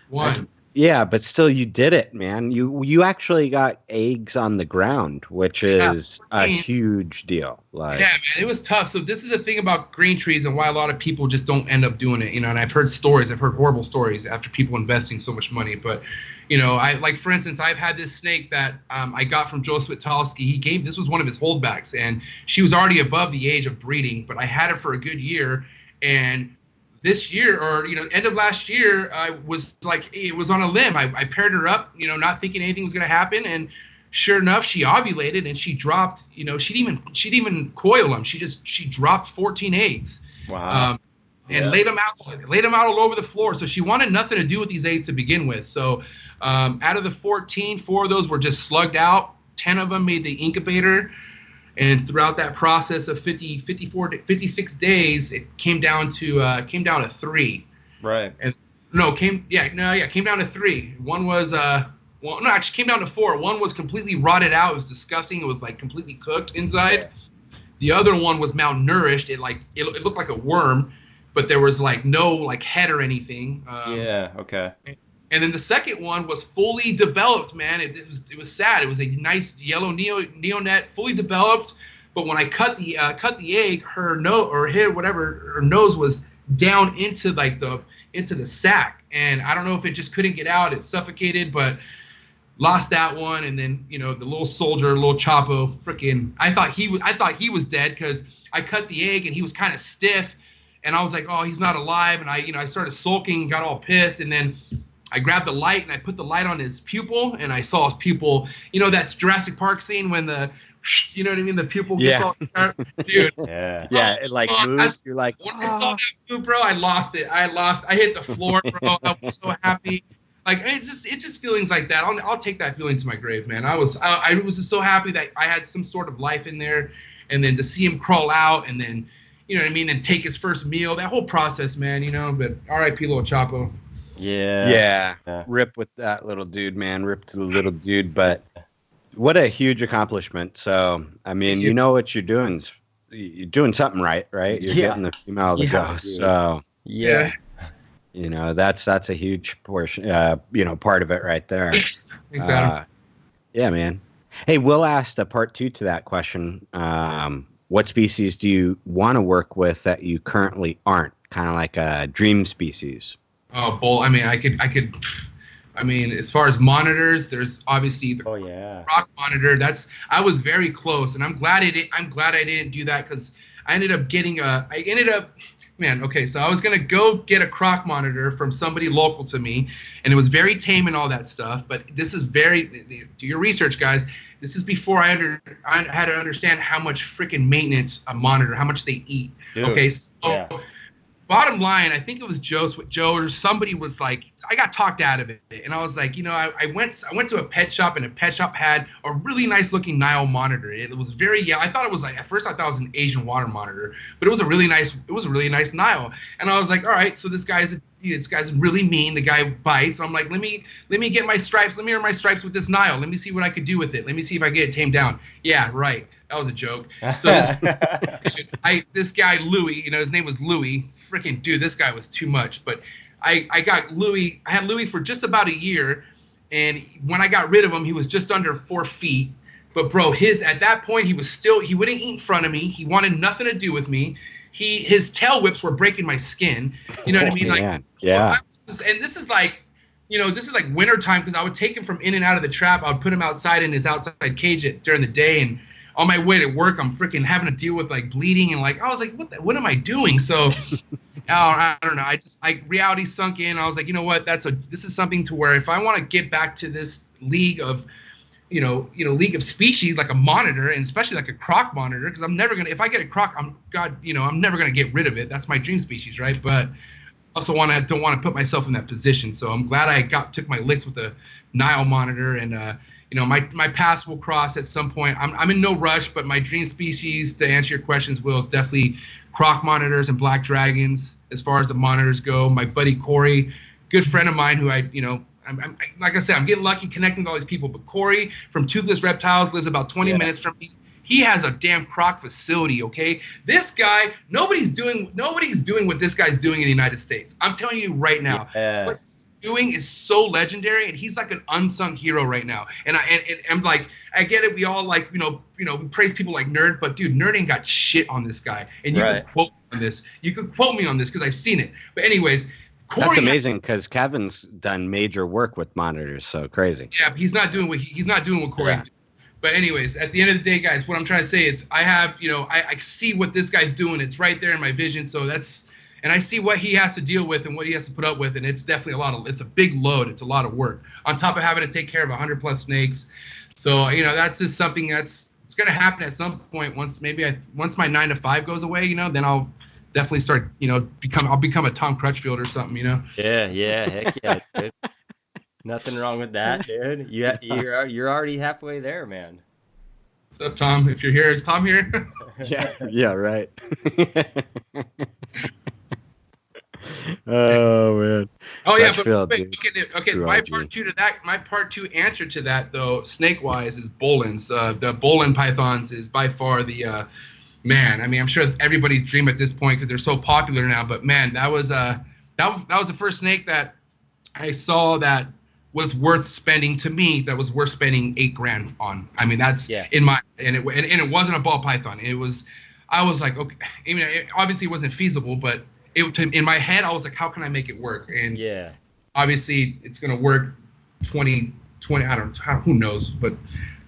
one. Yeah, but still, you did it, man. You actually got eggs on the ground, which is a huge deal. Like, yeah, man, it was tough. So this is the thing about green trees and why a lot of people just don't end up doing it. You know, and I've heard horrible stories after people investing so much money. But, you know, for instance, I've had this snake that I got from Joe Switowski. This was one of his holdbacks, and she was already above the age of breeding, but I had her for a good year, and this year, or, you know, end of last year, I was like, it was on a limb. I paired her up, you know, not thinking anything was going to happen. And sure enough, she ovulated and she dropped, you know, she didn't even coil them. She dropped 14 eggs. Wow. And laid them out all over the floor. So she wanted nothing to do with these eggs to begin with. So out of the 14, 4 of those were just slugged out. 10 of them made the incubator. And throughout that process of 56 days, it came down to 3. Right. And came down to 3. One was actually came down to 4. One was completely rotted out. It was disgusting. It was like completely cooked inside. Yeah. The other one was malnourished. It looked like a worm, but there was like no like head or anything. Yeah. Okay. And then the second one was fully developed, man. It was sad. It was a nice yellow neonet, fully developed. But when I cut the egg, her nose was down into the sac, and I don't know if it just couldn't get out. It suffocated. But lost that one, and then the little soldier, little Chapo, freaking, I thought he was dead because I cut the egg and he was kind of stiff, and I was like, oh, he's not alive, and I started sulking, got all pissed, and then I grabbed the light and I put the light on his pupil, and I saw his pupil. That Jurassic Park scene when the the pupil gets all dude. Yeah, it like moves. You're like, once I saw that move, bro, I lost it. I hit the floor, bro. I was so happy. Like it's just feelings like that. I'll take that feeling to my grave, man. I was just so happy that I had some sort of life in there, and then to see him crawl out, and then and take his first meal. That whole process, man. But R.I.P. little Chapo. Yeah. Rip with that little dude, man. Rip to the little dude. But what a huge accomplishment. So I mean, you know what you're doing. You're doing something right? You're getting the female to go. So that's a huge portion, part of it right there. Exactly. Yeah, man. Hey, Will asked a part 2 to that question. What species do you want to work with that you currently aren't? Kind of like a dream species. Oh, bull. I mean, I could. I mean, as far as monitors, there's obviously the rock monitor. I was very close, and I'm glad I didn't do that because I ended up getting man, okay, so I was going to go get a croc monitor from somebody local to me, and it was very tame and all that stuff, but this is do your research, guys. This is before I had to understand how much freaking maintenance a monitor, how much they eat. Dude, okay, so bottom line, I think it was Joe or somebody was like, I got talked out of it, and I was like, I went to a pet shop, and a pet shop had a really nice looking Nile monitor. It was very I thought it was like, at first I thought it was an Asian water monitor, but it was a really nice Nile. And I was like, all right, so this guy's really mean. The guy bites. I'm like, let me get my stripes. Let me earn my stripes with this Nile. Let me see what I could do with it. Let me see if I get it tamed down. Yeah, right. That was a joke. So this guy Louis, his name was Louis. Freaking dude, this guy was too much. But I got Louis. I had Louis for just about a year, and when I got rid of him, he was just under 4 feet. But bro, at that point he wouldn't eat in front of me. He wanted nothing to do with me. His tail whips were breaking my skin. You know what I mean? Man. Yeah. And this is like, winter time because I would take him from in and out of the trap. I would put him outside in his outside cage during the day, and on my way to work, I'm freaking having to deal with like bleeding, and like I was like, what am I doing? So I don't know. Reality sunk in. I was like, you know what? This is something to where if I want to get back to this league of league of species, like a monitor, and especially like a croc monitor, because I'm never gonna, if I get a croc, I'm never gonna get rid of it. That's my dream species, right? But also don't want to put myself in that position. So I'm glad I took my licks with the Nile monitor, and my paths will cross at some point. I'm in no rush, but my dream species, to answer your questions, Will, is definitely croc monitors and black dragons. As far as the monitors go, my buddy Corey, good friend of mine, who I'm like I said, I'm getting lucky connecting with all these people. But Corey from Toothless Reptiles lives about 20 minutes from me. He has a damn croc facility, okay? This guy, nobody's doing what this guy's doing in the United States. I'm telling you right now. What he's doing is so legendary, and he's like an unsung hero right now. And I'm like, I get it. We all like, we praise people like Nerd, but dude, Nerd ain't got shit on this guy. And you can quote me on this. You could quote me on this because I've seen it. But anyways, Corey, that's amazing because Kevin's done major work with monitors. So crazy. Yeah, but he's not doing what Corey's doing. But anyways, at the end of the day, guys, what I'm trying to say is I have, I see what this guy's doing. It's right there in my vision. So and I see what he has to deal with and what he has to put up with. And it's definitely it's a big load. It's a lot of work on top of having to take care of 100+ snakes. So, that's just something it's going to happen at some point. Once my 9 to 5 goes away, then I'll definitely start, I'll become a Tom Crutchfield or something, Yeah, heck yeah, dude. Nothing wrong with that, dude. You're already halfway there, man. What's up, Tom? If you're here, is Tom here? Yeah, right. Oh man. Oh yeah, but wait, okay. My part two answer to that though, snake wise, is Bolin's. The Bolin pythons is by far the man. I mean, I'm sure it's everybody's dream at this point because they're so popular now. But man, that was the first snake that I saw that was worth spending to me. That was worth spending $8,000 on. I mean, that's in my and it wasn't a ball python. It was. I was like, okay. I mean, obviously it wasn't feasible, but in my head I was like, how can I make it work? And obviously it's gonna work 20 20. I don't know. Who knows? But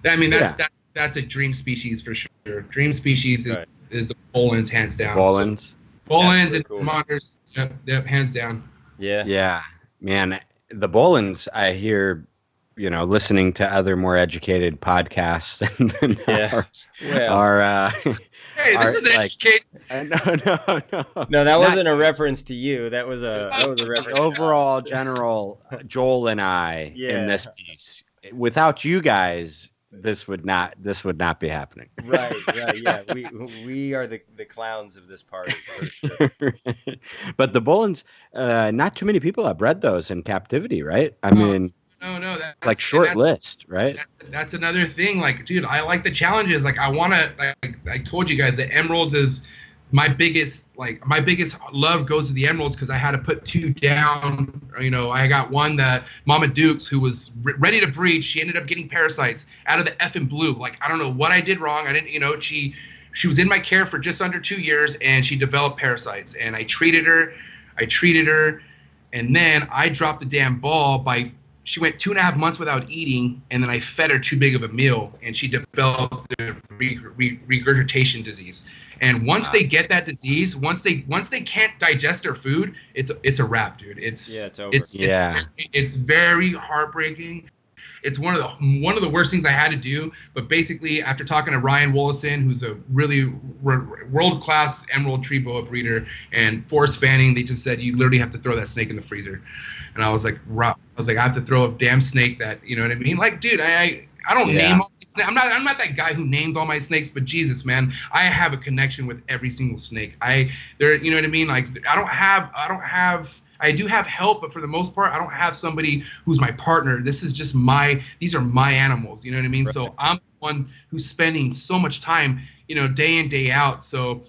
I mean, that's a dream species for sure. Dream species is the Bolins, hands down. Bolins. Bolins and cool. Monitors. Yep, hands down. Yeah, man. The Bolins, I hear, listening to other more educated podcasts than ours are. Hey, this is educated. No, that wasn't a reference to you. That was a reference. Overall, general Joel and I in this piece. Without you guys, this would not be happening. Right. Yeah, we are the clowns of this party for sure. But the Bolins, not too many people have bred those in captivity, right? I mean, no, that's like short list, right? That's another thing. Like, dude, I like the challenges. Like, I want to. Like, I told you guys, the emeralds is my biggest love goes to the emeralds because I had to put 2 down. I got one that Mama Dukes, who was ready to breed. She ended up getting parasites out of the effing blue. Like, I don't know what I did wrong. I didn't, she was in my care for just under 2 years and she developed parasites. And I treated her, and then I dropped the damn ball she went 2.5 months without eating, and then I fed her too big of a meal, and she developed the regurgitation disease. And once they get that disease, once they can't digest their food, it's a wrap, dude. It's over. It's very heartbreaking. It's one of the worst things I had to do. But basically, after talking to Ryan Wollison, who's a really world-class emerald tree boa breeder, and Forrest Fanning, they just said you literally have to throw that snake in the freezer. And I was like, I have to throw a damn snake that, you know what I mean? Like, dude, I don't name all these snakes. I'm not that guy who names all my snakes, but Jesus, man, I have a connection with every single snake. You know what I mean? Like, I do have help, but for the most part, I don't have somebody who's my partner. These are my animals. You know what I mean? Right. So I'm the one who's spending so much time, day in, day out. So,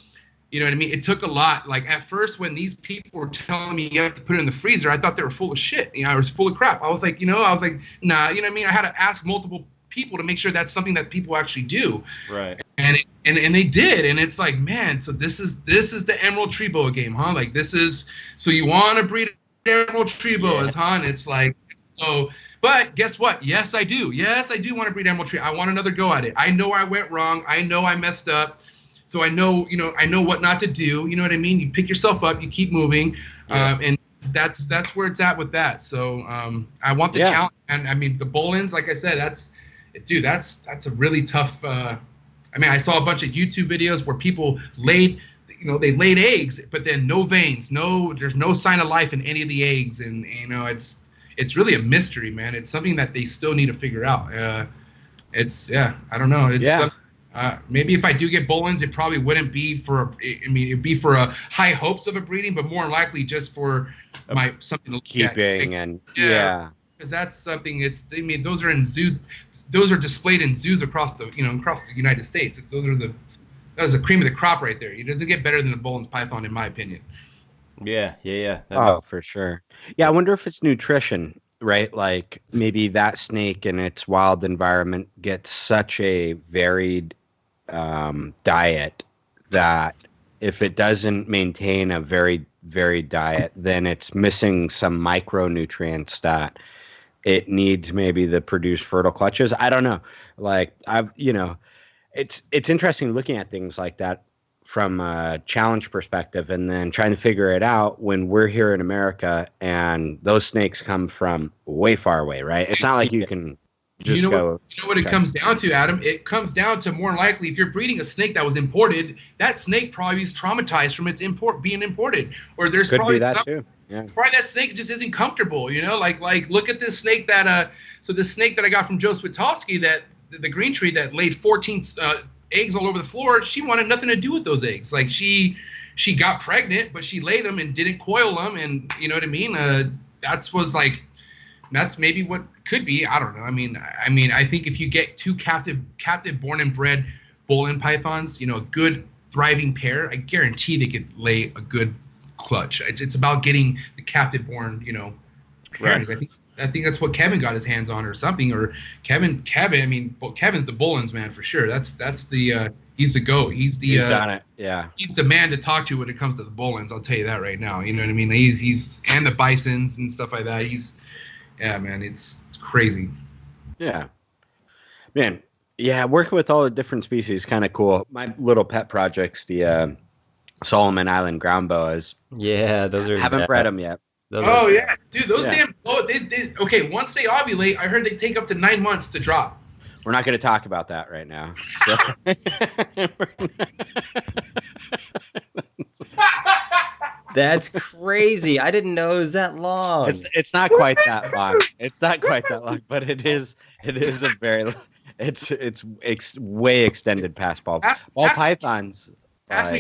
you know what I mean? It took a lot. Like, at first, when these people were telling me you have to put it in the freezer, I thought they were full of shit. I was full of crap. I was like, nah, you know what I mean? I had to ask multiple people to make sure that's something that people actually do. Right. And they did. And it's like, man, so this is the emerald tree boa game, huh? Like, so you want to breed emerald tree boas, huh? And it's like, so, but guess what? Yes, I do. Yes, I do want to breed emerald tree. I want another go at it. I know I went wrong. I know I messed up. So I know what not to do. You know what I mean? You pick yourself up, you keep moving. And that's where it's at with that. So I want the challenge. And I mean, the Bolins, like I said, that's a really tough. I saw a bunch of YouTube videos where people laid eggs, but then no veins, there's no sign of life in any of the eggs, and it's really a mystery, man. It's something that they still need to figure out. I don't know. Maybe if I do get Bolins, it probably wouldn't be it'd be for a high hopes of a breeding, but more than likely just for something to keeping because that's something. Those are in zoo. Those are displayed in zoos across the United States. That was the cream of the crop right there. It doesn't get better than a Bolin's python, in my opinion. Yeah. For sure. Yeah, I wonder if it's nutrition, right? Like, maybe that snake in its wild environment gets such a varied diet that if it doesn't maintain a very varied diet, then it's missing some micronutrients that it needs maybe to produce fertile clutches. I don't know. Like, it's interesting looking at things like that from a challenge perspective and then trying to figure it out when we're here in America and those snakes come from way far away, right? It's not like you can just go. You know what it comes down to, Adam? It comes down to more likely if you're breeding a snake that was imported, that snake probably is traumatized from its being imported. Or there's could probably be that too. Yeah. Probably that snake just isn't comfortable, like look at this snake that this snake that I got from Joe Switowski, that the green tree that laid 14 eggs all over the floor. She wanted nothing to do with those eggs. Like, she got pregnant, but she laid them and didn't coil them, and you know what I mean? That's maybe what could be. I don't know. I mean, I think if you get 2 captive born and bred Bolin pythons, a good thriving pair, I guarantee they could lay a good clutch. It's about getting the captive born, parents. Right. I think that's what Kevin got his hands on, or something. Or Kevin. I mean, Kevin's the Bolins man for sure. That's the he's the GOAT. He's done it. Yeah. He's the man to talk to when it comes to the Bolins. I'll tell you that right now. You know what I mean? He's and the Bisons and stuff like that. Man, it's crazy. Yeah. Man, yeah, working with all the different species kind of cool. My little pet projects, the Solomon Island ground boas. Yeah, those are. Haven't bred them yet. Oh yeah, dude, those Yeah. damn boas. Okay, once they ovulate, I heard they take up to 9 months to drop. We're not going to talk about that right now. That's crazy. I didn't know it was that long. It's not quite that long. It's not quite that long, but it is a very it's way extended past ball pythons. Ask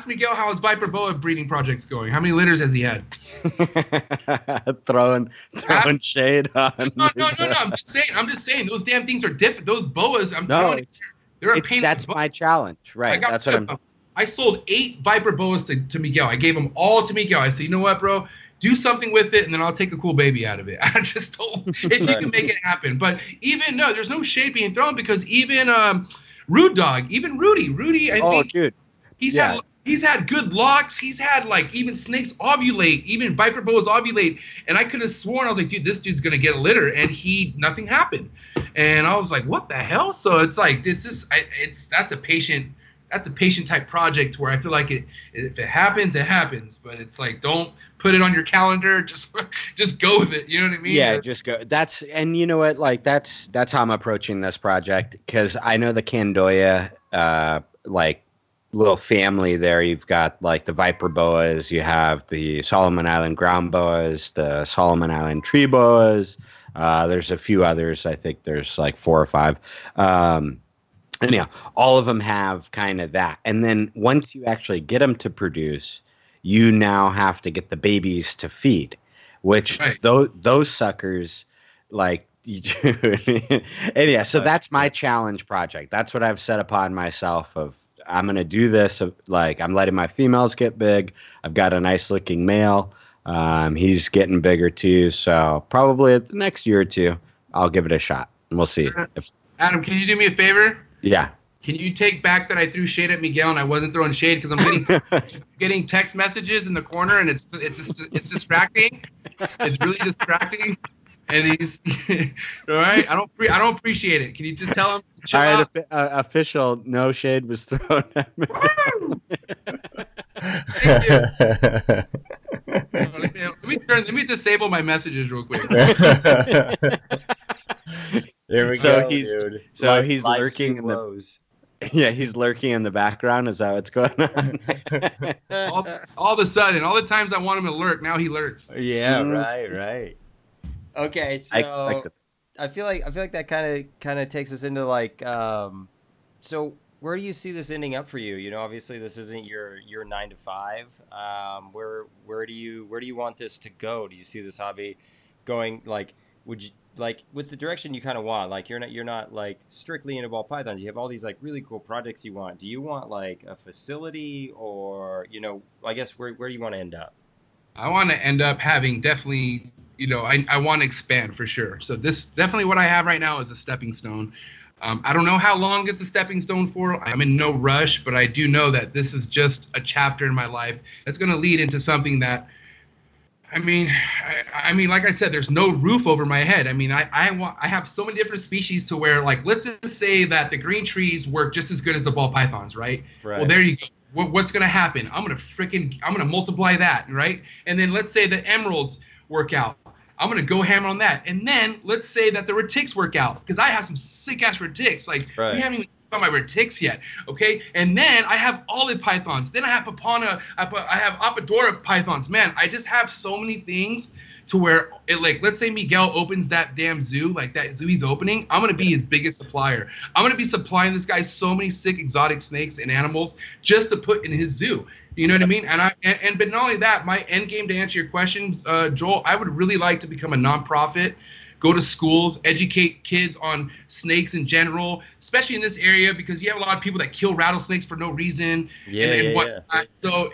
Miguel how his Viper boa breeding project's going. How many litters has he had? throwing shade on. No. I'm just saying. Those damn things are different. Those boas. Telling you, they're a pain. That's my challenge, right? That's what I'm. I sold 8 Viper boas to Miguel. I gave them all to Miguel. I said, you know what, bro? Do something with it, and then I'll take a cool baby out of it. I just told him if you can make it happen. But there's no shade being thrown because even Rude Dog, even Rudy, I think. Dude. He's had good locks. He's had even snakes ovulate, even Viper boas ovulate. And I could have sworn, I was like, dude, this dude's gonna get a litter, and nothing happened. And I was like, what the hell? So it's like that's a patient type project where I feel like if it happens, it happens. But it's like, don't put it on your calendar. Just go with it. You know what I mean? Yeah, just go. And you know what? Like that's how I'm approaching this project, because I know the Candoya little family there. You've got like the Viper boas, you have the Solomon Island ground boas, the Solomon Island tree boas. There's a few others. I think there's like 4 or 5. Anyhow, all of them have kind of that. And then once you actually get them to produce, you now have to get the babies to feed, which those suckers like. Anyhow, so that's my challenge project. That's what I've set upon myself of. I'm going to do this. Like, I'm letting my females get big. I've got a nice looking male. He's getting bigger too. So probably the next year or 2, I'll give it a shot and we'll see. Adam, can you do me a favor? Yeah. Can you take back that I threw shade at Miguel and I wasn't throwing shade because I'm getting text messages in the corner and it's distracting. It's really distracting. And he's all right. I don't appreciate it. Can you just tell him? Chill out? Official no shade was thrown at me. Let me disable my messages real quick. There we go, dude. So he's lurking in the. Yeah, he's lurking in the background. Is that what's going on? all of a sudden, all the times I want him to lurk, now he lurks. Yeah, right. Okay, so I feel like that kind of takes us into like, so where do you see this ending up for you? You know, obviously this isn't your 9 to 5. Where do you want this to go? Do you see this hobby going like? Would you like with the direction you kind of want? Like you're not like strictly into ball pythons. You have all these like really cool projects you want. Do you want like a facility, or I guess where do you want to end up? I want to end up having definitely. I want to expand for sure. So this definitely what I have right now is a stepping stone. I don't know how long it's a stepping stone for. I'm in no rush, but I do know that this is just a chapter in my life that's going to lead into something that, I mean, like I said, there's no roof over my head. I mean, I have so many different species to where, like, let's just say that the green trees work just as good as the ball pythons, right? Well, there you go. What's going to happen? I'm going to multiply that, right? And then let's say the emeralds work out. I'm going to go hammer on that. And then let's say that the retics work out, because I have some sick-ass retics. Like, we haven't even talked about my retics yet, okay? And then I have olive pythons. Then I have papana. I have apodora pythons. Man, I just have so many things to where, let's say Miguel opens that damn zoo, like that zoo he's opening, I'm going to be his biggest supplier. I'm going to be supplying this guy so many sick exotic snakes and animals just to put in his zoo. You know what I mean? But not only that, my end game, to answer your question, Joel, I would really like to become a nonprofit, go to schools, educate kids on snakes in general, especially in this area, because you have a lot of people that kill rattlesnakes for no reason. Yeah. So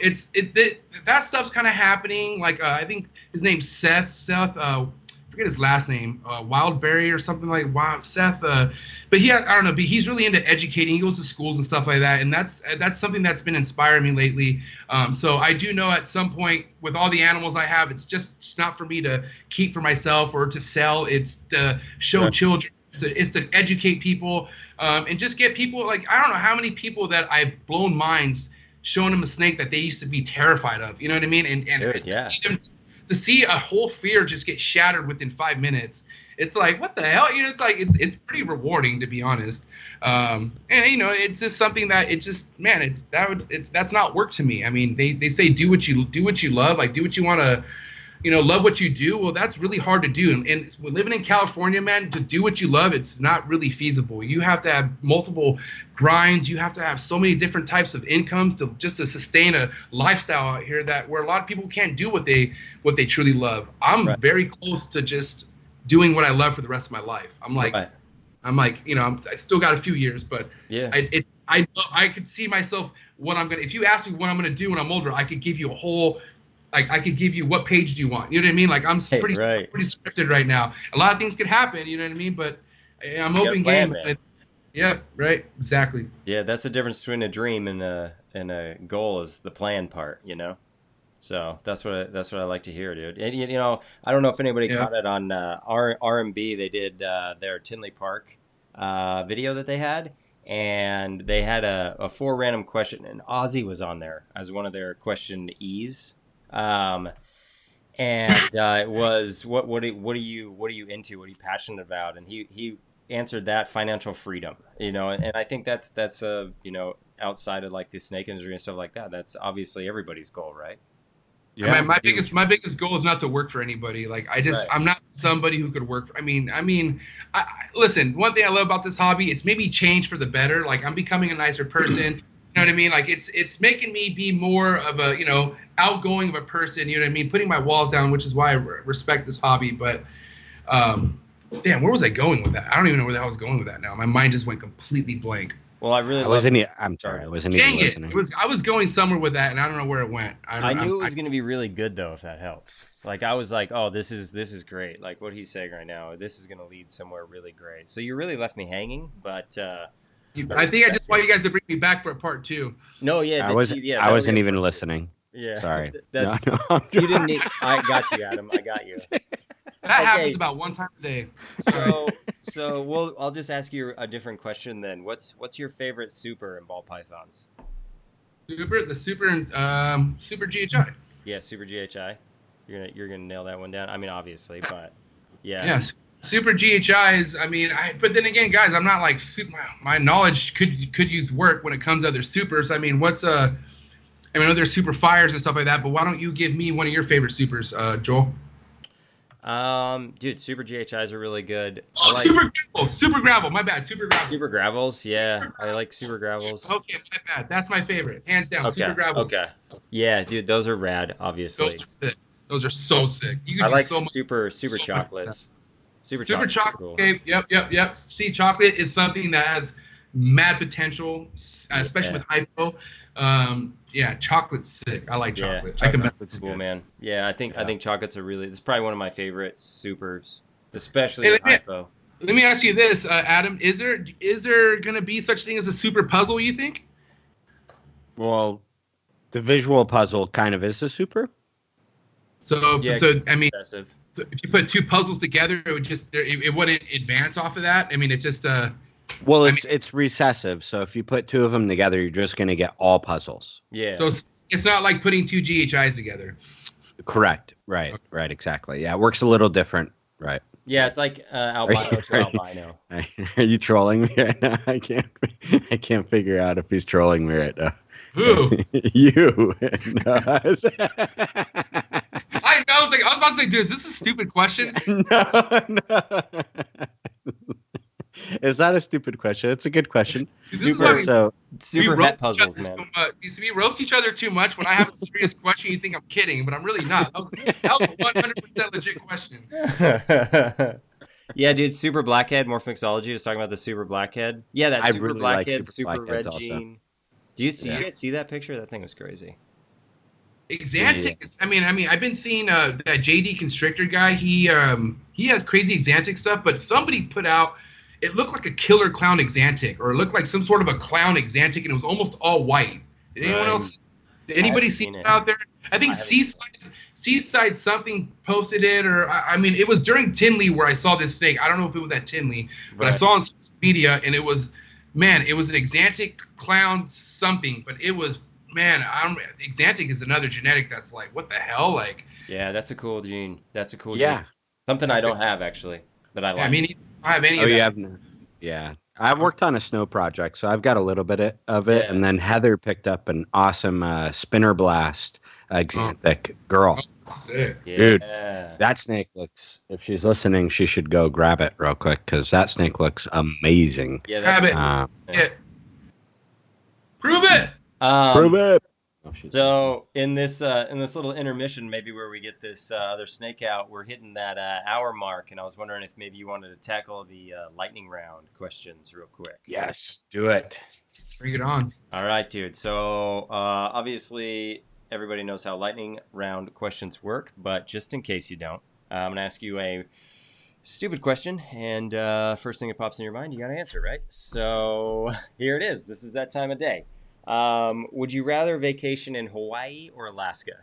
that stuff's kind of happening. Like I think his name's Seth. Forget his last name, Wildberry or something like Seth. But I don't know. But he's really into educating. He goes to schools and stuff like that, and that's something that's been inspiring me lately. So I do know at some point with all the animals I have, it's not for me to keep for myself or to sell. It's to show children It's to educate people and just get people, like, I don't know how many people that I've blown minds showing them a snake that they used to be terrified of. You know what I mean? And Dude, yeah. to see a whole fear just get shattered within 5 minutes. It's like, what the hell? You know, it's like it's pretty rewarding, to be honest. And you know, it's just something that it just, man, that's not work to me. I mean, they say do what you love, like do what you want to, you know, love what you do. Well, that's really hard to do. And living in California, man, to do what you love, it's not really feasible. You have to have multiple grinds. You have to have so many different types of incomes to sustain a lifestyle out here where a lot of people can't do what they truly love. I'm very close to just doing what I love for the rest of my life. I'm like, you know, I still got a few years, but yeah, I could see myself if you ask me what I'm gonna do when I'm older, I could give you a whole, like, I could give you what page do you want? You know what I mean? Like, I'm pretty scripted right now. A lot of things could happen, you know what I mean? But I'm open game. Yeah, right, exactly. Yeah, that's the difference between a dream and a goal, is the plan part, you know. So that's what I like to hear, dude. And you know, I don't know if anybody caught it on R&B. They did their Tinley Park video that they had, and they had a 4 random question, and Ozzy was on there as one of their questionees. And it was what are you into? What are you passionate about? And he answered that financial freedom, you know, and I think that's you know, outside of like the snake industry and stuff like that, that's obviously everybody's goal, right? Yeah, my biggest goal is not to work for anybody. Like, I'm not somebody who could work for. I mean, listen. One thing I love about this hobby, it's made me change for the better. Like, I'm becoming a nicer person. You know what I mean? Like, it's making me be more of a, you know, outgoing of a person. You know what I mean? Putting my walls down, which is why I respect this hobby. But, damn, where was I going with that? I don't even know where the hell I was going with that now. My mind just went completely blank. Well, I wasn't even listening. I was going somewhere with that, and I don't know where it went. I knew it was going to be really good, though, if that helps. Like, I was like, oh, this is great. Like, what he's saying right now, this is going to lead somewhere really great. So you really left me hanging, but I think I just want you guys to bring me back for a part 2. No, yeah, I wasn't even listening. Yeah, sorry. You didn't need. I got you, Adam. I got you. That happens about one time a day. So I'll just ask you a different question then. What's your favorite super in ball pythons? Super GHI. Yeah, super GHI. You're gonna nail that one down. I mean, obviously, but yeah. Yes, super GHI is. I mean, but then again, guys, I'm not like super. My knowledge could use work when it comes to other supers. I mean, I know there's super fires and stuff like that, but why don't you give me one of your favorite supers, Joel? Dude, super GHIs are really good. Oh, super gravel. My bad. Super gravel. Super gravels, yeah. I like super gravels. Okay, my bad. That's my favorite, hands down. Super gravels. Okay. Yeah, dude, those are rad. Obviously. Those are so sick. I like super chocolates. Super chocolate. Cool. Okay. Yep. See, chocolate is something that has mad potential, especially with hypo. Yeah, chocolate's sick. I like chocolate. Chocolate's cool, man. Yeah, I think chocolates are really. It's probably one of my favorite supers, especially with hypo. Let me ask you this, Adam. Is there gonna be such thing as a super puzzle? You think? Well, the visual puzzle kind of is a super. So I mean, excessive. If you put 2 puzzles together, it wouldn't advance off of that. I mean, it's just Well, it's recessive, so if you put 2 of them together, you're just going to get all puzzles. Yeah. So it's not like putting 2 GHIs together. Correct. Right. Okay. Right. Exactly. Yeah, it works a little different. Right. Yeah, it's like albino to albino. Are you trolling me right now? I can't figure out if he's trolling me right now. Who? You. No, I was about to say, dude, is this a stupid question? No. It's not a stupid question. It's a good question. Super het puzzles, man. We roast each other too much. When I have a serious question, you think I'm kidding, but I'm really not. That was a 100% legit question. Yeah, dude, super blackhead. Morphmixology was talking about the super blackhead. Yeah, that super really blackhead, like super red gene. Do you see? You guys see that picture? That thing was crazy. Exantic. Yeah. I mean, I've been seeing that JD Constrictor guy. He has crazy Exantic stuff, but somebody put out. It looked like a killer clown Exantic, or it looked like some sort of a clown Exantic, and it was almost all white. Did anyone else? Did anybody see it out there? I think Seaside something posted it, or I mean, it was during Tinley where I saw this snake. I don't know if it was at Tinley, but I saw on social media, and it was an Exantic clown something, but it was, man, Exantic is another genetic that's like, what the hell? Like, yeah, that's a cool gene. That's a cool Yeah. gene. Something I don't have, actually, but I like. I mean, I don't have any Oh, of that. you have no. Yeah. I worked on a snow project, so I've got a little bit of it. Yeah. And then Heather picked up an awesome Spinner Blast Xanthic girl. Sick. Yeah. Dude, that snake looks, if she's listening, she should go grab it real quick because that snake looks amazing. Yeah, Grab it. yeah. Prove it. Prove it. Oh, So in this little intermission, maybe where we get this other snake out, we're hitting that hour mark, and I was wondering if maybe you wanted to tackle the lightning round questions real quick. Yes, do it. Bring it on. All right, dude. So obviously everybody knows how lightning round questions work, but just in case you don't, I'm gonna ask you a stupid question, and first thing that pops in your mind, you gotta answer, right? So here it is. This is that time of day. Would you rather vacation in Hawaii or Alaska?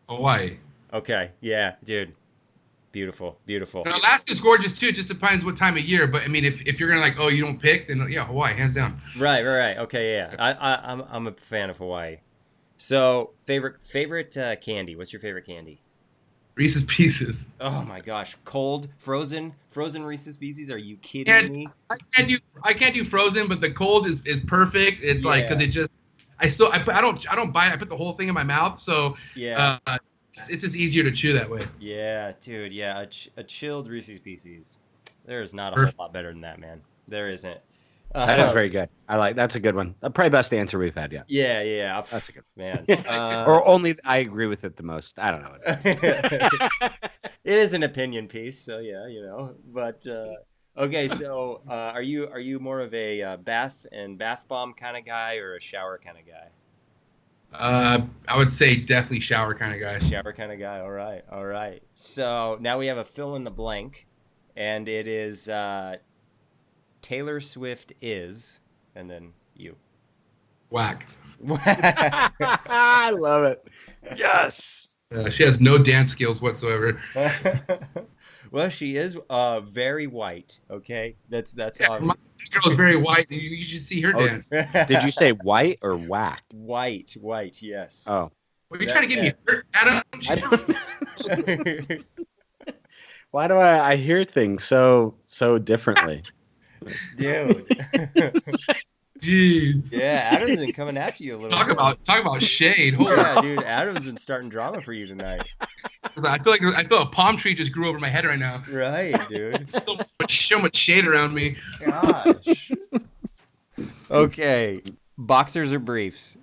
Hawaii. Okay, yeah, dude. Beautiful, beautiful. And Alaska's gorgeous too. It just depends what time of year. But I mean, if you're gonna like, oh, you don't pick, then yeah, Hawaii, hands down. Right. Okay, yeah. I'm a fan of Hawaii. So favorite candy. What's your favorite candy? Reese's Pieces. Oh my gosh, cold, frozen Reese's Pieces. Are you kidding me? I can't do frozen, but the cold is perfect. It's like, because it just, I don't bite it. I put the whole thing in my mouth, so yeah, it's just easier to chew that way. Yeah, dude. Yeah, a chilled Reese's Pieces. There is not a whole lot better than that, man. There isn't. That is very good. That's a good one. Probably best answer we've had yet. Yeah. That's a good man. Or only I agree with it the most. I don't know. It is an opinion piece, so yeah, you know. But okay, so are you more of a bath bomb kind of guy or a shower kind of guy? I would say definitely shower kind of guy. Shower kind of guy. All right. So now we have a fill in the blank, and it is Taylor Swift is, and then you. Whack. I love it. Yes. She has no dance skills whatsoever. Well, she is very white. Okay, that's yeah, obvious. My girl's very white. You should see her dance. Did you say white or whack? White. Yes. Oh. Were you trying to get me hurt, Adam? I don't... Why do I hear things so differently? Dude. Jeez. Yeah, Adam's been coming after you a little bit. Talk about shade. Hold on. Dude, Adam's been starting drama for you tonight. I feel a palm tree just grew over my head right now. Right, dude. so much shade around me. Gosh. Okay, boxers or briefs?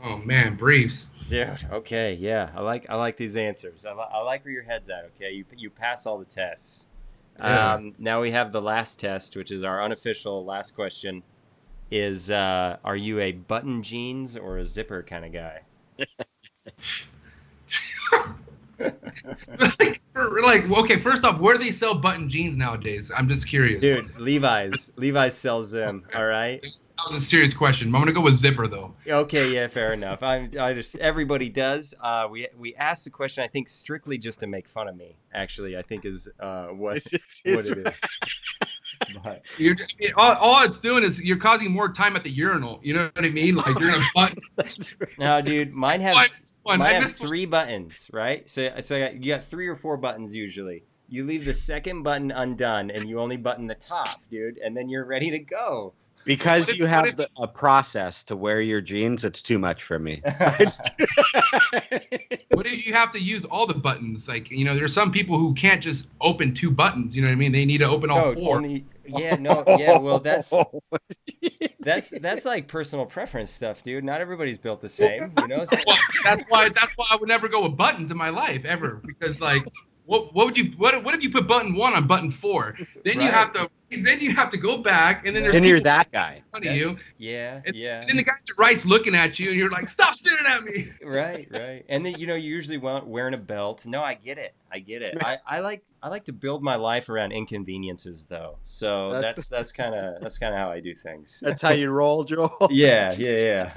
Oh man, briefs. Dude, okay, yeah, I like these answers. I like where your head's at. Okay, you pass all the tests. Yeah. Now we have the last test, which is our unofficial last question. Is are you a button jeans or a zipper kind of guy? Okay, first off, where do they sell button jeans nowadays? I'm just curious. Dude, Levi's sells them. All right. That was a serious question. I'm gonna go with zipper though. Okay, yeah, fair enough. Everybody does. We asked the question, I think, strictly just to make fun of me. Actually, I think is what it is. But all it's doing is you're causing more time at the urinal. You know what I mean? Like you're in a button. No, dude, mine have 3 buttons, right? So you got 3 or 4 buttons usually. You leave the second button undone, and you only button the top, dude, and then you're ready to go. Because you have a process to wear your jeans, it's too much for me. What if you have to use all the buttons? Like, you know, there's some people who can't just open 2 buttons. You know what I mean? They need to open all 4. Well, that's like personal preference stuff, dude. Not everybody's built the same, you know. Well, that's why I would never go with buttons in my life ever, because like, what if you put button 1 on button 4? Then you have to go back, and then you're that guy. You. Yeah. And then the guy to the right's looking at you, and you're like, stop staring at me. Right. And then you're usually wearing a belt. No, I get it. I like to build my life around inconveniences, though. So that's kind of how I do things. That's how you roll, Joel. Yeah.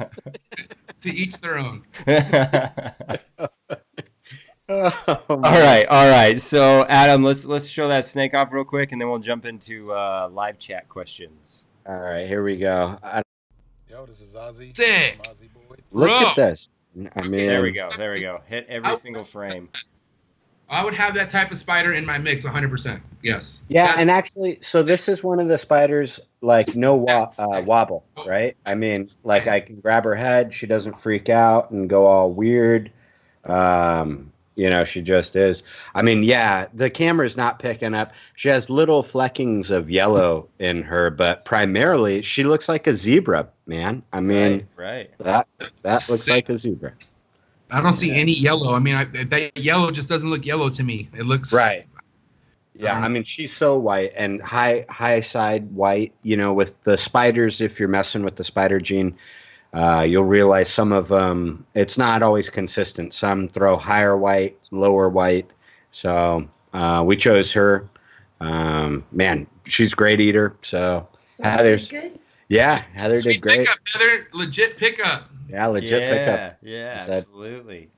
To each their own. All right. So Adam, let's show that snake off real quick, and then we'll jump into live chat questions. All right, here we go. Yo, this is Ozzy. Sick. From Ozzy Boys. Look at this. I mean, There we go. Hit every single frame. I would have that type of spider in my mix 100%. Yes. Yeah, and actually, so this is one of the spiders, like no wobble, right? I mean, like I can grab her head, she doesn't freak out and go all weird. She just is. I mean, yeah, the camera's not picking up. She has little fleckings of yellow in her, but primarily she looks like a zebra, man. I mean, right. That looks like a zebra. I don't see any yellow. I mean, that yellow just doesn't look yellow to me. It looks right. Yeah, I mean, she's so white and high side white. With the spiders, if you're messing with the spider gene, you'll realize some of them, it's not always consistent. Some throw higher white, lower white. So we chose her. Man, she's a great eater. So Heather's good. Yeah, Heather did great. Pickup, Heather, legit pickup. Yeah, legit pickup. Yeah, absolutely.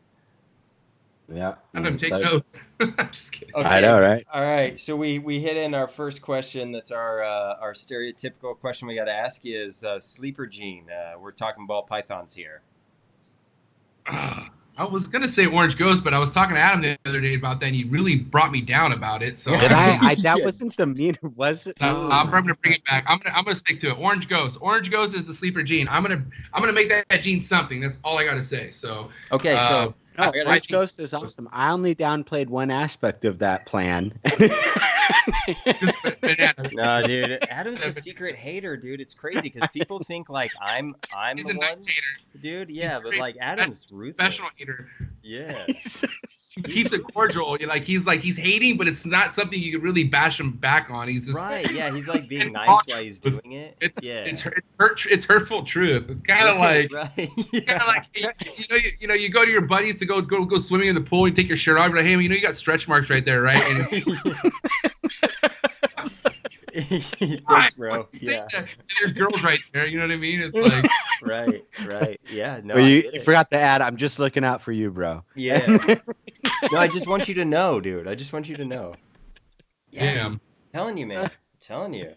Yeah. I'm gonna take notes. Just kidding. Okay, I know, right? All right. So we hit in our first question. That's our stereotypical question we got to ask you is sleeper gene. We're talking ball pythons here. I was gonna say orange ghost, but I was talking to Adam the other day about that, and he really brought me down about it. So did I? That wasn't the meaner, was it? No, I'm gonna bring it back. I'm gonna stick to it. Orange ghost. Orange ghost is the sleeper gene. I'm gonna make that gene something. That's all I gotta say. So okay, so Orange ghost is awesome. I only downplayed one aspect of that plan. No, dude, Adam's a secret hater, dude. It's crazy because people think like I'm He's the a one, nice hater. dude. Yeah, but like Adam's ruthless. Professional hater. Yeah. He keeps it cordial. He's hating, but it's not something you can really bash him back on. He's just right. Yeah, he's like being nice while he's doing it. It's hurtful truth. It's kind of like kind of like you go to your buddies to go swimming in the pool. You take your shirt off. You're like, hey, you got stretch marks right there, right? And thanks, bro. Yeah. There's girls right there. You know what I mean? It's like right. Yeah. No, well, you forgot to add. I'm just looking out for you, bro. Yeah. No, I just want you to know, dude. I just want you to know. Yeah. Damn. I'm telling you, man. I'm telling you.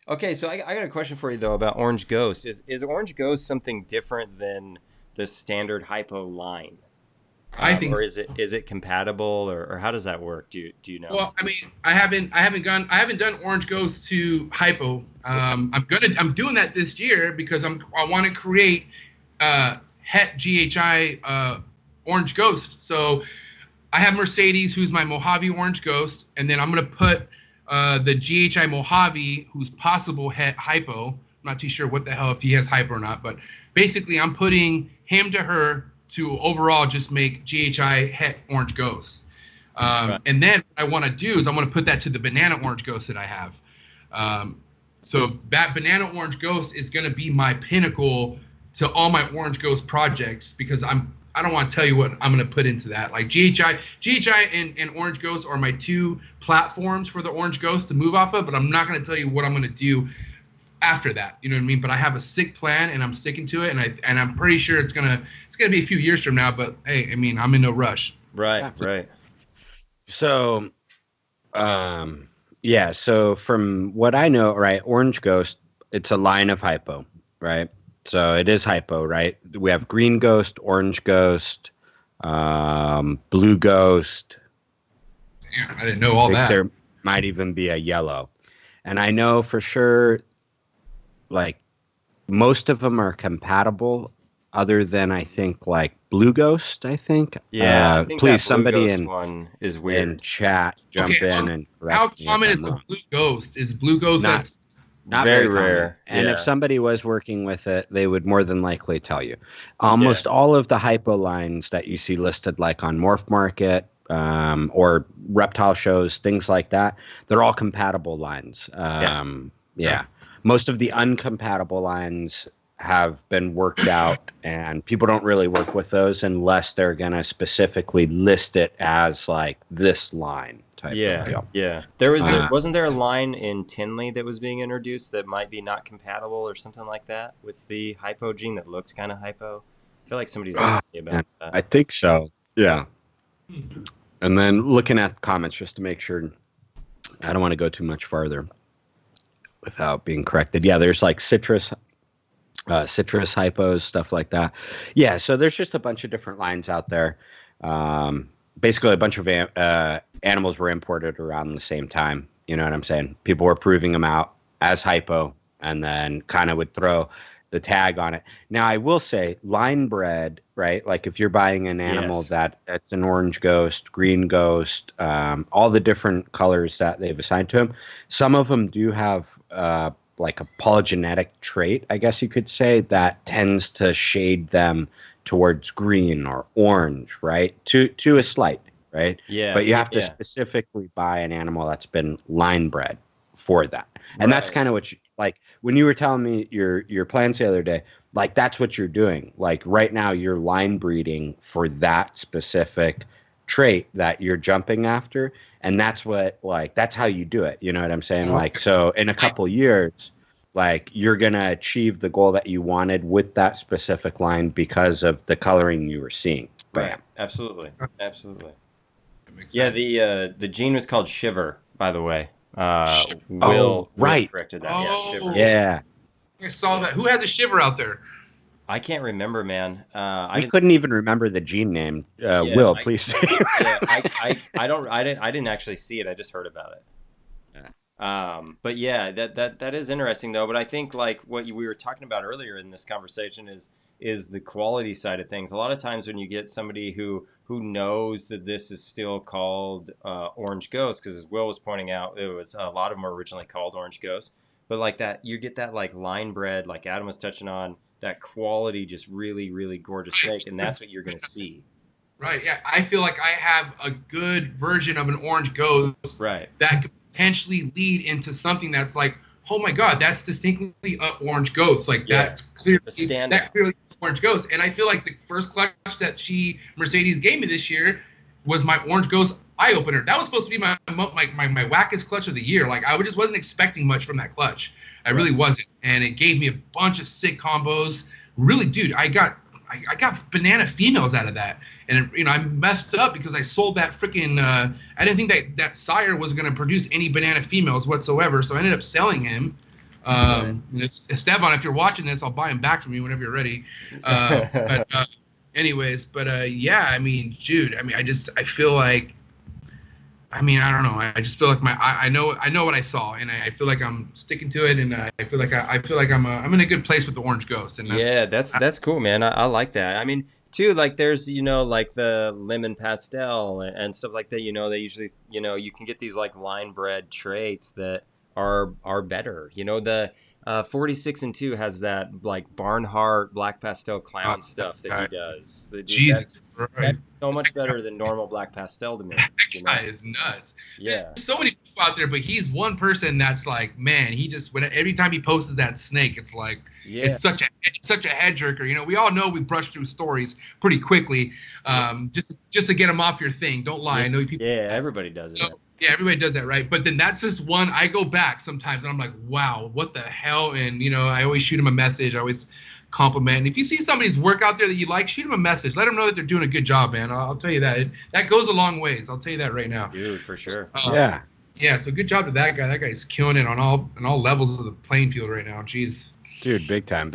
Okay, so I got a question for you though about Orange Ghost. Is Orange Ghost something different than the standard hypo line? I think, or is it compatible, or how does that work? Do you know? Well, I mean, I haven't done Orange Ghost to hypo. I'm doing that this year because I want to create Het GHI Orange Ghost. So I have Mercedes, who's my Mojave Orange Ghost, and then I'm gonna put the GHI Mojave, who's possible Het hypo. I'm not too sure what the hell if he has hypo or not, but basically I'm putting him to her to overall just make GHI Het Orange Ghost. Right. And then what I want to do is I want to put that to the Banana Orange Ghost that I have. So that Banana Orange Ghost is going to be my pinnacle to all my Orange Ghost projects because I don't want to tell you what I'm going to put into that. Like GHI and Orange Ghost are my two platforms for the Orange Ghost to move off of, but I'm not going to tell you what I'm going to do after that, you know what I mean? But I have a sick plan and I'm sticking to it, and I'm pretty sure it's gonna be a few years from now. But hey, I mean, I'm in no rush. Right. So, So from what I know, right, Orange Ghost, it's a line of hypo, right? So it is hypo, right? We have Green Ghost, Orange Ghost, Blue Ghost. Damn, I didn't know all that. There might even be a yellow, and I know for sure. Like most of them are compatible other than I think like Blue Ghost, I think. Yeah, I think please that Blue somebody Ghost in one is weird. In chat jump in and how common is a Blue Ghost? Is Blue Ghost not very rare. And if somebody was working with it, they would more than likely tell you. Almost all of the hypo lines that you see listed like on Morph Market or reptile shows, things like that, they're all compatible lines. Yeah. Most of the uncompatible lines have been worked out, and people don't really work with those unless they're going to specifically list it as like this line type of deal. Yeah. There was wasn't there a line in Tinley that was being introduced that might be not compatible or something like that with the hypo gene that looked kind of hypo? I feel like somebody was telling me about that. I think so. Yeah. And then looking at comments just to make sure I don't want to go too much farther without being corrected. Yeah, there's like citrus hypos, stuff like that. Yeah, so there's just a bunch of different lines out there. Basically, a bunch of animals were imported around the same time. You know what I'm saying? People were proving them out as hypo and then kind of would throw the tag on it. Now, I will say line bred, right? Like if you're buying an animal that's an orange ghost, green ghost, all the different colors that they've assigned to them, some of them do have like a polygenetic trait, I guess you could say, that tends to shade them towards green or orange, right? To a slight, right? Yeah. But you have to specifically buy an animal that's been line bred for that. And that's kind of what you, like when you were telling me your plans the other day, like that's what you're doing. Like right now you're line breeding for that specific trait that you're jumping after. And that's what, like, that's how you do it. You know what I'm saying? Like, so in a couple years, like you're going to achieve the goal that you wanted with that specific line because of the coloring you were seeing. Right. Absolutely. Absolutely. Yeah. The gene was called Shiver, by the way. Will corrected that. Yeah, Shiver. Yeah. I saw that. Who has a Shiver out there? I can't remember, man. I couldn't even remember the gene name. Will, please say. I didn't actually see it. I just heard about it. But yeah, that is interesting though. But I think like what we were talking about earlier in this conversation is the quality side of things. A lot of times when you get somebody who knows that this is still called orange ghost, because as Will was pointing out, it was a lot of them were originally called orange ghost. But like that, you get that like line bred, like Adam was touching on, that quality, just really, really gorgeous snake, and that's what you're going to see. Right. Yeah. I feel like I have a good version of an orange ghost. Right. That could potentially lead into something that's like, oh my God, that's distinctly an orange ghost. Like that's clearly orange ghost. And I feel like the first clutch that Mercedes gave me this year was my orange ghost eye opener. That was supposed to be my wackest clutch of the year. Like I just wasn't expecting much from that clutch. I really wasn't. And it gave me a bunch of sick combos. Really, dude, I got banana females out of that. And I messed up because I sold that freaking I didn't think that sire was going to produce any banana females whatsoever, so I ended up selling him. Esteban, if you're watching this, I'll buy him back from you whenever you're ready. Yeah, I mean, dude, I mean, I feel like, I mean, I don't know. I just feel like I know what I saw, and I feel like I'm sticking to it, and I feel like I'm in a good place with the orange ghost. And that's cool, man. I like that. I mean, too, like there's like the lemon pastel and stuff like that. They usually you can get these like line bred traits that are better. The 46 and 2 has that like Barnhart black pastel clown stuff that he does. That's so much better than normal black pastel to me. That guy is nuts. Yeah. There's so many people out there, but he's one person that's like, man, he just every time he posts that snake, it's like it's such a head jerker. We all know we brush through stories pretty quickly, just to get them off your thing. Don't lie. I know people. Yeah, everybody does it. Yeah, everybody does that, right? But then that's just one. I go back sometimes and I'm like, wow, what the hell? And I always shoot him a message. I always compliment. And if you see somebody's work out there that you like, shoot them a message. Let them know that they're doing a good job, man. I'll tell you that. That goes a long ways. I'll tell you that right now. Dude, for sure. Yeah. So good job to that guy. That guy's killing it on all levels of the playing field right now. Jeez. Dude, big time.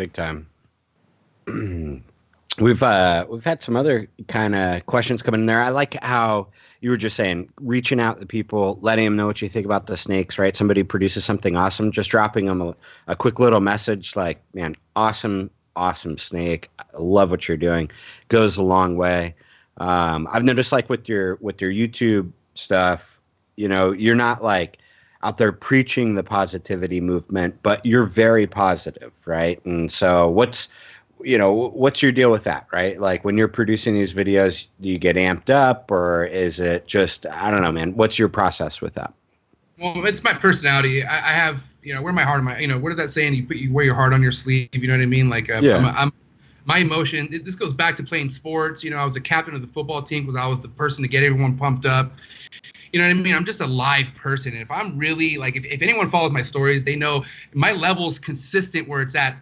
We've had some other kind of questions come in there. I like how you were just saying, reaching out to people, letting them know what you think about the snakes, right? Somebody produces something awesome, just dropping them a quick little message like, man, awesome snake. I love what you're doing. Goes a long way. I've noticed like with your YouTube stuff, you're not like out there preaching the positivity movement, but you're very positive, right? And so what's your deal with that, right? Like when you're producing these videos, do you get amped up, or is it just, I don't know, man, what's your process with that? Well, it's my personality. I have, wear my heart on my, what is that saying? You wear your heart on your sleeve. You know what I mean? Like, I'm my emotion. This goes back to playing sports. I was a captain of the football team because I was the person to get everyone pumped up. You know what I mean? I'm just a live person. And if I'm really like, if anyone follows my stories, they know my level's consistent where it's at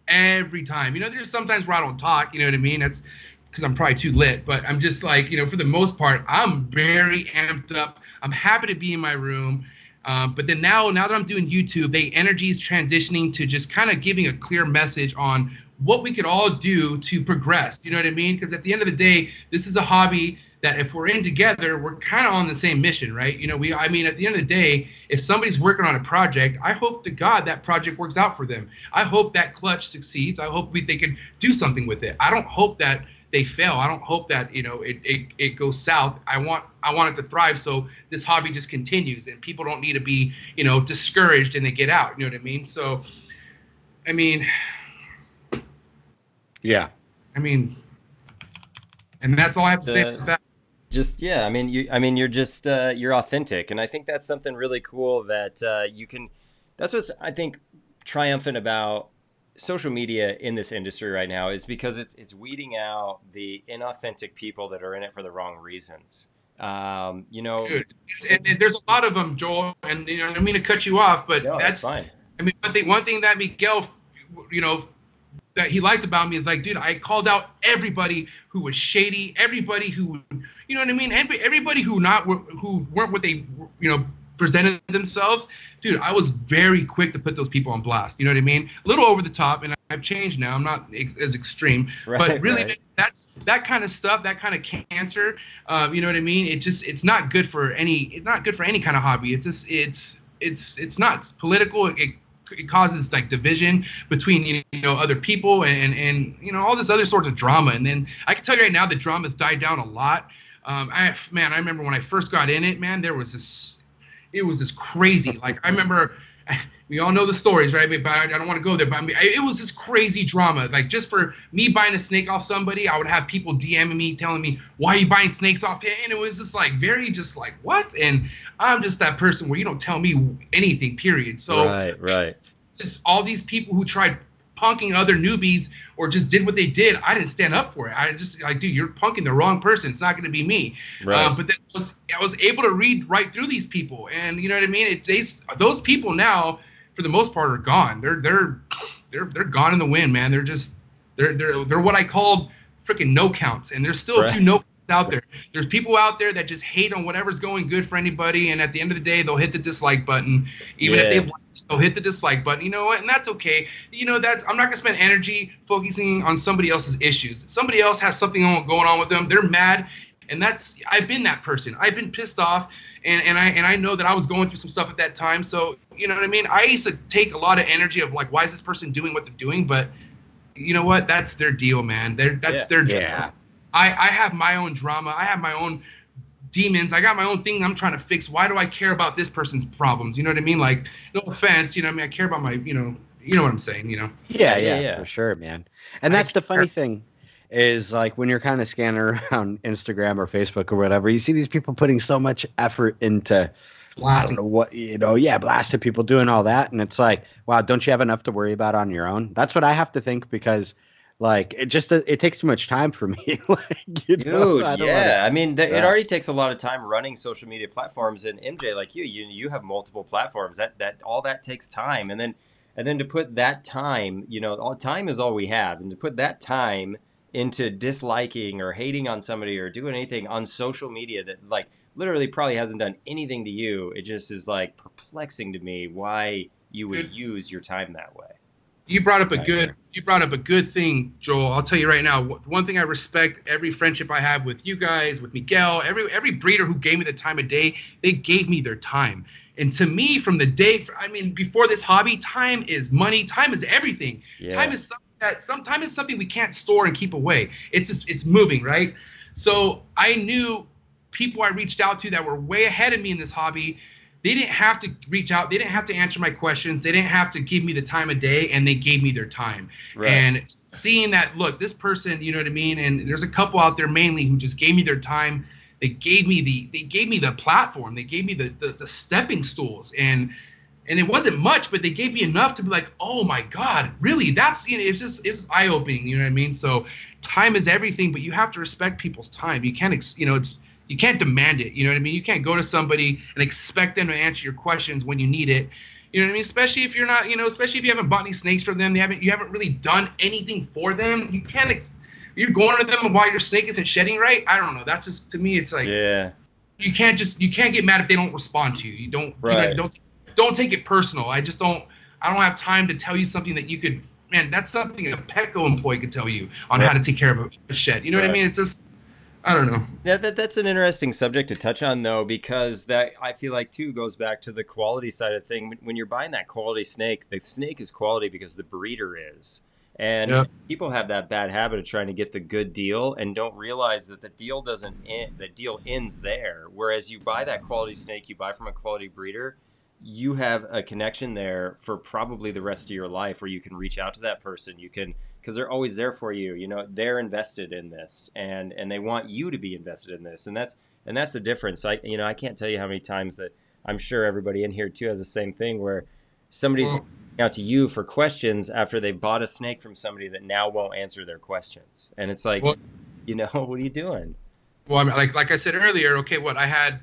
every time. You know, there's sometimes where I don't talk, you know what I mean? That's because I'm probably too lit, but I'm just like, you know, for the most part, I'm very amped up. I'm happy to be in my room. But then now that I'm doing YouTube, the energy is transitioning to just kind of giving a clear message on what we could all do to progress. You know what I mean? Because at the end of the day, this is a hobby that if we're in together, we're kind of on the same mission, right? You know, I mean, at the end of the day, if somebody's working on a project, I hope to God that project works out for them. I hope that clutch succeeds. I hope they can do something with it. I don't hope that they fail. I don't hope that, you know, it goes south. I want it to thrive, so this hobby just continues and people don't need to be, you know, discouraged and they get out. You know what I mean? So, I mean, yeah. I mean, and that's all I have to say about that. Just yeah, I mean, you're just you're authentic, and I think that's something really cool that you can. That's what's I think triumphant about social media in this industry right now is because it's weeding out the inauthentic people that are in it for the wrong reasons. You know, dude, and there's a lot of them, Joel, and you know, I don't mean to cut you off, but no, that's fine. I mean, one thing that Miguel, you know, that he liked about me is like, dude, I called out everybody who was shady, everybody who, you know what I mean, everybody who weren't what they, you know, presented themselves. Dude, I was very quick to put those people on blast. You know what I mean? A little over the top, and I've changed now. I'm not as extreme, but really, right. That's that kind of stuff, that kind of cancer. You know what I mean? It's not good for any kind of hobby. It's not political. It causes like division between you know other people and you know all this other sorts of drama. And then I can tell you right now, the drama's died down a lot. I remember when I first got in it, man, it was this crazy. Like I remember, we all know the stories, right? But I don't want to go there. But I mean, it was this crazy drama. Like just for me buying a snake off somebody, I would have people DMing me, telling me, why are you buying snakes off here? And it was just like just like what? And I'm just that person where you don't tell me anything, period. So right. Just all these people who tried punking other newbies or just did what they did, I didn't stand up for it. I just like, dude, you're punking the wrong person. It's not going to be me. Right. But then I was able to read right through these people, and you know what I mean. Those people now, for the most part, are gone. They're gone in the wind, man. They're what I called freaking no counts, and there's still a few no counts out there. There's people out there that just hate on whatever's going good for anybody, and at the end of the day, they'll hit the dislike button. Even if they'll hit the dislike button. You know what? And that's okay. You know that I'm not gonna spend energy focusing on somebody else's issues. Somebody else has something going on with them. They're mad, and I've been that person. I've been pissed off, and I know that I was going through some stuff at that time. So you know what I mean. I used to take a lot of energy of like, why is this person doing what they're doing? But you know what? That's their deal, man. That's their deal. Yeah. I have my own drama. I have my own demons. I got my own thing I'm trying to fix. Why do I care about this person's problems? You know what I mean? Like, no offense, you know what I mean? I care about my, you know what I'm saying, you know? Yeah, for sure, man. And that's the funny thing is like when you're kind of scanning around Instagram or Facebook or whatever, you see these people putting so much effort into blasting. I don't know what, you know, blasting people, doing all that. And it's like, wow, don't you have enough to worry about on your own? That's what I have to think because like it takes too much time for me. Like, dude, I mean, it already takes a lot of time running social media platforms. And MJ, like you have multiple platforms. That all that takes time, and then to put that time, you know, time is all we have, and to put that time into disliking or hating on somebody or doing anything on social media that like literally probably hasn't done anything to you, it just is like perplexing to me why you would use your time that way. You brought up a good thing, Joel. I'll tell you right now. One thing I respect every friendship I have with you guys, with Miguel, every breeder who gave me the time of day, they gave me their time. And to me, from the day, I mean, before this hobby, time is money. Time is everything. Yeah. Time is something we can't store and keep away. It's moving, right? So I knew people I reached out to that were way ahead of me in this hobby. They didn't have to reach out. They didn't have to answer my questions. They didn't have to give me the time of day, and they gave me their time. Right. And seeing that, look, this person, you know what I mean? And there's a couple out there mainly who just gave me their time. They gave me the platform. They gave me the stepping stools. And it wasn't much, but they gave me enough to be like, oh my God, really? That's, you know, it's eye-opening, you know what I mean? So time is everything, but you have to respect people's time. You can't, you know, you can't demand it. You know what I mean? You can't go to somebody and expect them to answer your questions when you need it. You know what I mean? Especially if you're not, especially if you haven't bought any snakes from them, you haven't really done anything for them. You can't. You're going to them while your snake isn't shedding right. I don't know. That's just, to me, it's like, yeah. You can't get mad if they don't respond to you. You don't Right. don't take it personal. I don't have time to tell you something that you could. Man, that's something a Petco employee could tell you on how to take care of a shed. You know what I mean? It's just, I don't know. Yeah, that's an interesting subject to touch on, though, because that, I feel like, too, goes back to the quality side of thing. When you're buying that quality snake, the snake is quality because the breeder is. And people have that bad habit of trying to get the good deal and don't realize that the deal doesn't end, the deal ends there. Whereas you buy that quality snake, you buy from a quality breeder, you have a connection there for probably the rest of your life, where you can reach out to that person. You can, because they're always there for you. You know, they're invested in this, and they want you to be invested in this, and that's the difference. I can't tell you how many times that I'm sure everybody in here too has the same thing, where somebody's out to you for questions after they've bought a snake from somebody that now won't answer their questions, and it's like, what are you doing? Well, I mean, like I said earlier, okay, I had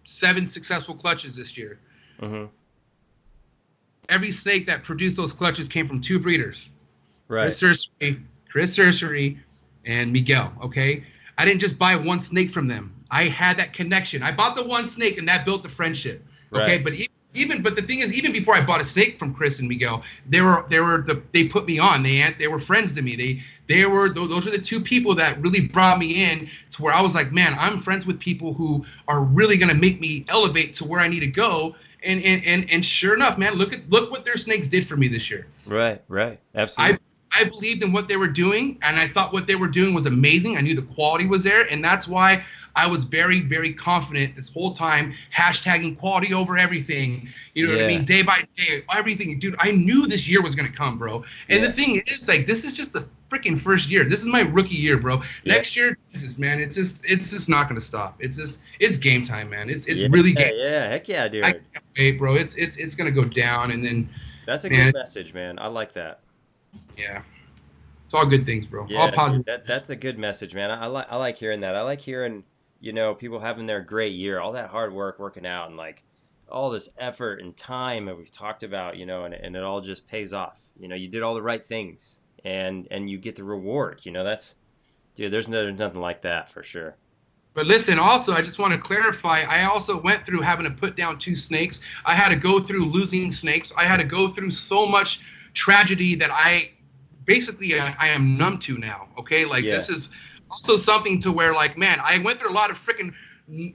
7 successful clutches this year. Mm-hmm. Every snake that produced those clutches came from 2 breeders, right? Chris Cercery and Miguel. Okay, I didn't just buy one snake from them. I had that connection. I bought the one snake, and that built the friendship. Okay, right. But the thing is, even before I bought a snake from Chris and Miguel, they put me on. They were friends to me. Those are the 2 people that really brought me in to where I was like, man, I'm friends with people who are really gonna make me elevate to where I need to go. And sure enough, man, look what their snakes did for me this year. Right, absolutely. I believed in what they were doing, and I thought what they were doing was amazing. I knew the quality was there, and that's why I was very, very confident this whole time, hashtagging quality over everything. You know what I mean? Day by day, everything. Dude, I knew this year was going to come, bro. And the thing is, like, this is just the freaking first year. This is my rookie year, bro. Next year, Jesus, man, it's just not going to stop. It's game time, man. It's really game time. Yeah, heck yeah, dude. I can't wait, bro. It's going to go down, and then. That's a good message, man. I like that. Yeah. It's all good things, bro. Yeah, all positive. Dude, that's a good message, man. I like hearing that. I like hearing, people having their great year, all that hard work, working out, and like all this effort and time that we've talked about, and it all just pays off. You did all the right things, and you get the reward. There's nothing like that for sure. But listen, also, I just want to clarify, I also went through having to put down 2 snakes. I had to go through losing snakes. I had to go through so much tragedy that I am numb to now. Okay, this is also something to where, like, man, I went through a lot of freaking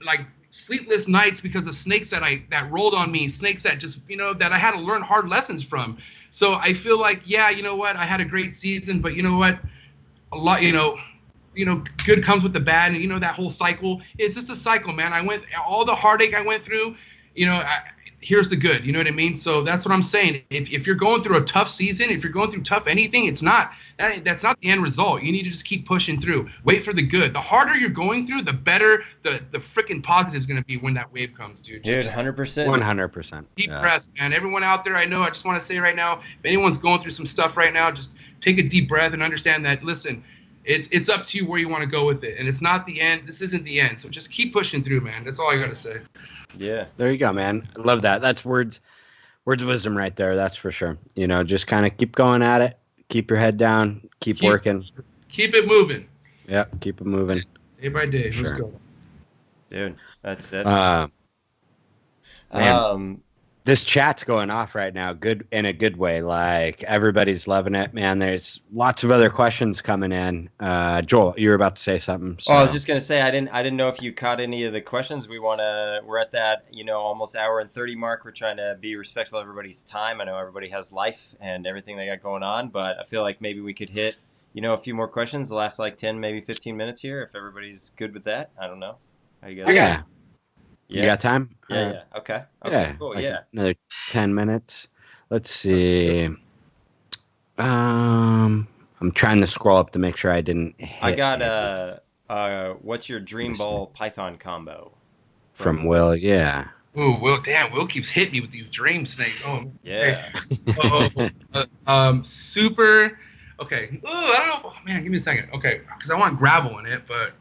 like sleepless nights because of snakes that rolled on me, snakes that just that I had to learn hard lessons from. So I feel like, I had a great season, but you know what, a lot, good comes with the bad, and that whole cycle. It's just a cycle, man. All the heartache I went through, here's the good, you know what I mean? So that's what I'm saying. If you're going through a tough season, if you're going through tough anything, that's not the end result. You need to just keep pushing through. Wait for the good. The harder you're going through, the better the freaking positive is going to be when that wave comes, dude. Dude, 100%. 100%. Deep breaths, man. Everyone out there, I just want to say right now, if anyone's going through some stuff right now, just take a deep breath and understand that, listen, it's up to you where you want to go with it. And it's not the end. This isn't the end. So just keep pushing through, man. That's all I got to say. Yeah. There you go, man. I love that. That's words of wisdom right there. That's for sure. Just kind of keep going at it. Keep your head down. Keep working. Keep it moving. Yeah, keep it moving. Day by day. Sure. Let's go. Dude, that's this chat's going off right now, good in a good way. Like, everybody's loving it, man. There's lots of other questions coming in. Joel, you were about to say something. So. Oh, I was just gonna say I didn't know if you caught any of the questions. We're at that almost hour and 30 mark. We're trying to be respectful of everybody's time. I know everybody has life and everything they got going on, but I feel like maybe we could hit a few more questions. The last like 10, maybe 15 minutes here, if everybody's good with that. I don't know. How you guys? Yeah. You got time? Yeah. Okay. Yeah. Cool. Like yeah. Another 10 minutes. Let's see. I'm trying to scroll up to make sure I didn't hit. I got what's your dream ball python combo? From Will, yeah. Ooh, Will, damn, Will keeps hitting me with these dream snakes. Oh, yeah. Super. Okay. Ooh, I don't know. Man, give me a second. Okay, because I want gravel in it, but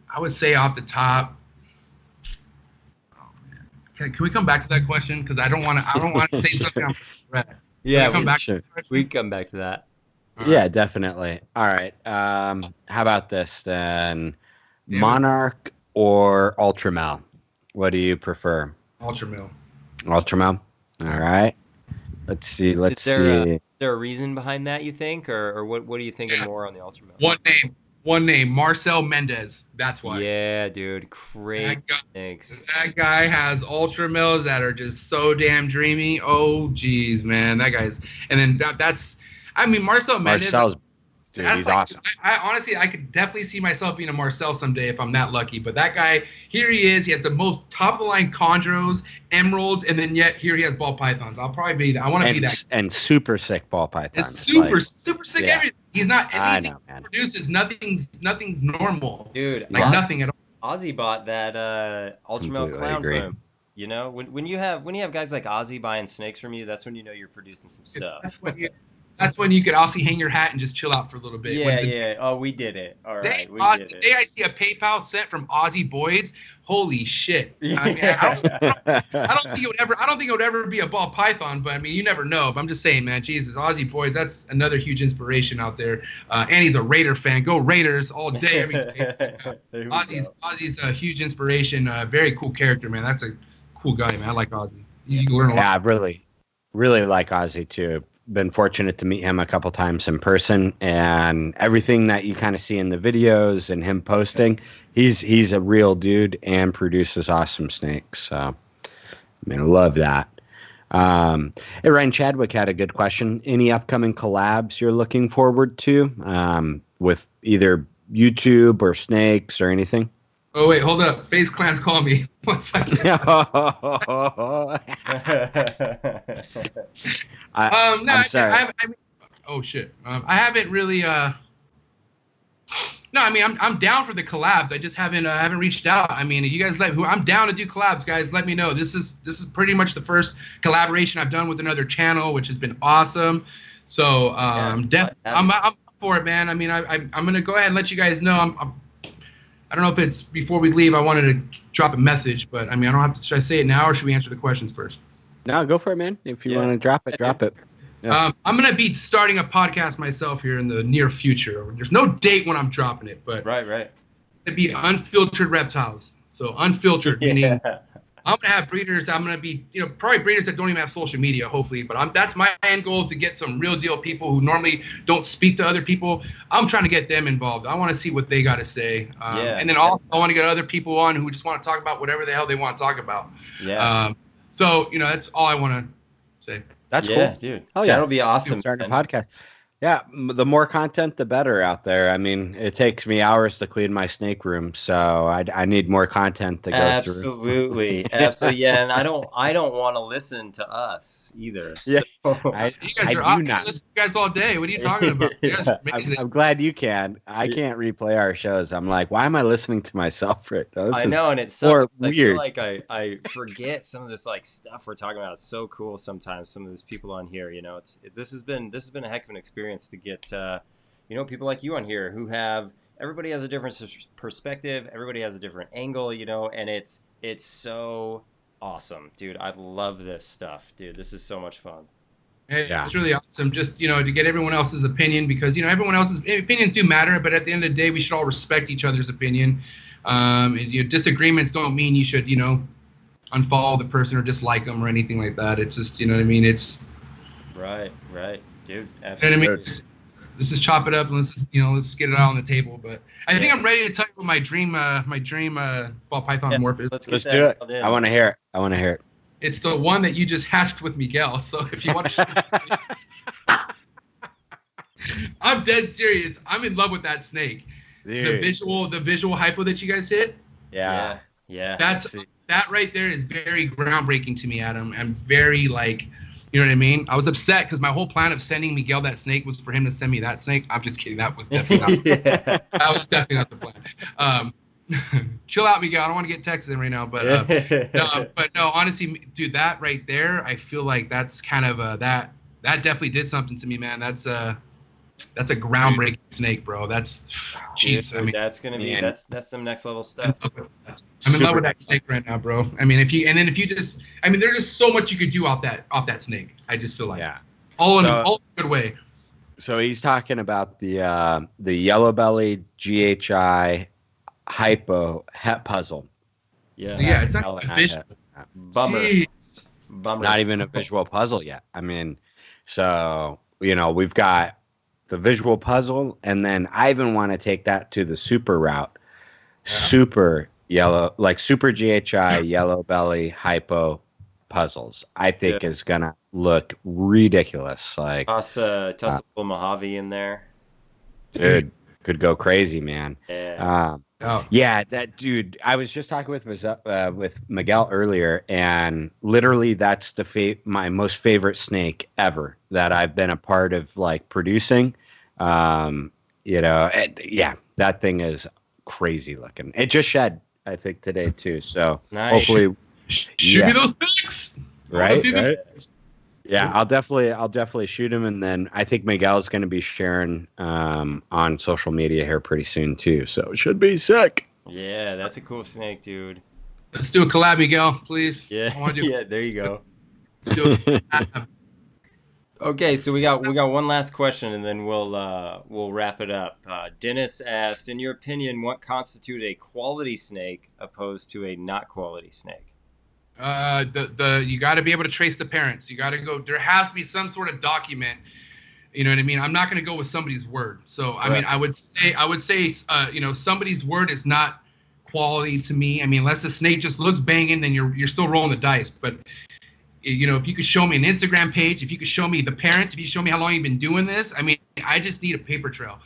I would say off the top. Can we come back to that question? Because I don't want to say something. Yeah, come back. Sure. we can come back to that. Yeah, definitely. All right. How about this then? Yeah. Monarch or Ultramel? What do you prefer? Ultramel. Ultramel. All right. Let's see. Is there a reason behind that, you think, or what are you thinking more on the Ultramel? One name, Marcel Mendez. That's why. Yeah, dude, crazy. Thanks. That guy has Ultramels that are just so damn dreamy. Oh, geez, man, that guy's. And then that's. I mean, Marcel Mendez. Marcel's, dude, he's awesome. I honestly, I could definitely see myself being a Marcel someday if I'm that lucky. But that guy, here he is. He has the most top of the line chondros, emeralds, and then yet here he has ball pythons. I'll probably be that. I want to be that. And super sick ball pythons. It's super sick. Yeah. Everything. He's not anything. I know, man. He produces nothing's normal. Dude, like nothing at all. Ozzy bought that Ultramel Completely clown agree. from him. You know, when you have guys like Ozzy buying snakes from you, that's when you know you're producing some stuff. That's when you could also hang your hat and just chill out for a little bit. Yeah. Oh, we did it. All right, we did the it. day I see a PayPal sent from Ozzy Boyd's, holy shit! I mean, I don't think it would ever be a ball python, but I mean, you never know. But I'm just saying, man, Jesus, Ozzy Boyd's, that's another huge inspiration out there. And he's a Raider fan. Go Raiders all day, every day. Ozzy's a huge inspiration. Very cool character, man. That's a cool guy, man. I like Ozzy. You can learn a lot. Yeah, I really like Ozzy too. Been fortunate to meet him a couple times in person, and everything that you kind of see in the videos and him posting, he's a real dude and produces awesome snakes. So, I mean, I love that. Hey, Ryan Chadwick had a good question. Any upcoming collabs you're looking forward to with either YouTube or snakes or anything? Oh wait, hold up. FaZe Clan's call me. One second. I'm sorry. Oh shit. I haven't really. No, I mean I'm down for the collabs. I just haven't reached out. I mean, you guys I'm down to do collabs, guys. Let me know. This is pretty much the first collaboration I've done with another channel, which has been awesome. So I'm up for it, man. I mean, I'm gonna go ahead and let you guys know. I don't know if it's before we leave. I wanted to drop a message, but I mean, I don't have to. Should I say it now, or should we answer the questions first? No, go for it, man. If you want to drop it, drop it. Yeah. I'm gonna be starting a podcast myself here in the near future. There's no date when I'm dropping it, but right. It'd be unfiltered reptiles. So unfiltered, meaning I'm gonna have breeders. I'm gonna be, probably breeders that don't even have social media, hopefully. But that's my end goal, is to get some real deal people who normally don't speak to other people. I'm trying to get them involved. I want to see what they got to say. And then also I want to get other people on who just want to talk about whatever the hell they want to talk about. Yeah. So that's all I want to say. That's cool, dude. Oh yeah, that'll be awesome. Starting a podcast. Yeah, the more content, the better out there. I mean, it takes me hours to clean my snake room, so I need more content to go through. Absolutely. Yeah, and I don't want to listen to us either. Yeah, so. You guys are awesome. I listen to you guys all day. What are you talking about? I'm glad you can. I can't replay our shows. I'm like, why am I listening to myself right now? I know, and it's so weird. I feel like I forget some of this like stuff we're talking about. It's so cool sometimes. Some of these people on here, this has been a heck of an experience to get people like you on here who everybody has a different perspective, everybody has a different angle, and it's so awesome, dude. I love this stuff, dude. This is so much fun. It's really awesome just to get everyone else's opinion, because everyone else's opinions do matter, but at the end of the day we should all respect each other's opinion. Disagreements don't mean you should unfollow the person or dislike them or anything like that. It's just it's right, dude. Absolutely. You know what I mean? Let's just chop it up and let's get it out on the table. But I think I'm ready to tell you what my dream ball python morph is. Let's do it. I want to hear it. It's the one that you just hatched with Miguel. So if you want to, I'm dead serious. I'm in love with that snake. Dude. The visual hypo that you guys hit. Yeah. That right there is very groundbreaking to me, Adam. I'm very you know what I mean? I was upset because my whole plan of sending Miguel that snake was for him to send me that snake. I'm just kidding. That was definitely not the plan. Chill out, Miguel. I don't want to get texted in right now, but no, honestly, dude, that right there, I feel like that's kind of that definitely did something to me, man. That's that's a groundbreaking snake, bro. That's jeez. Dude, I mean, that's gonna be man. that's some next level stuff. I'm in love with that snake right now, bro. I mean, if you just, I mean, there's just so much you could do off that snake. I just feel like all in a good way. So he's talking about the yellow belly GHI Hypo het puzzle. Yeah, it's not a visual. Bummer. Jeez. Bummer. Not even a visual puzzle yet. I mean, so we've got the visual puzzle, and then I even want to take that to the super route. Yeah. Super yellow, like super GHI yellow belly hypo puzzles. I think is gonna look ridiculous. Like toss a little Mojave in there. Dude, could go crazy, man. Yeah. Yeah, that dude. I was just talking with Miguel earlier, and literally, that's my most favorite snake ever that I've been a part of, like producing. That thing is crazy looking. It just shed, I think, today too. So hopefully, shoot me those pics. Right. Yeah, I'll definitely shoot him, and then I think Miguel's going to be sharing on social media here pretty soon too. So it should be sick. Yeah, that's a cool snake, dude. Let's do a collab, Miguel, please. Yeah, there you go. Let's do a collab. Okay, so we got one last question, and then we'll wrap it up. Dennis asked, in your opinion, what constitutes a quality snake opposed to a not quality snake? You got to be able to trace the parents. You got to go. There has to be some sort of document. You know what I mean? I'm not going to go with somebody's word. So I mean, I would say, somebody's word is not quality to me. I mean, unless the snake just looks banging, then you're still rolling the dice. But if you could show me an Instagram page, if you could show me the parents, if you show me how long you've been doing this, I mean, I just need a paper trail.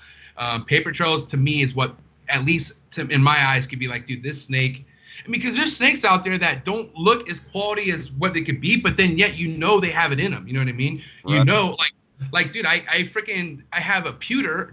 Paper trails to me is what, at least in my eyes, could be like, dude, this snake. I mean, because there's snakes out there that don't look as quality as what they could be, but then yet they have it in them. You know what I mean? Right. Like, dude, I have a pewter,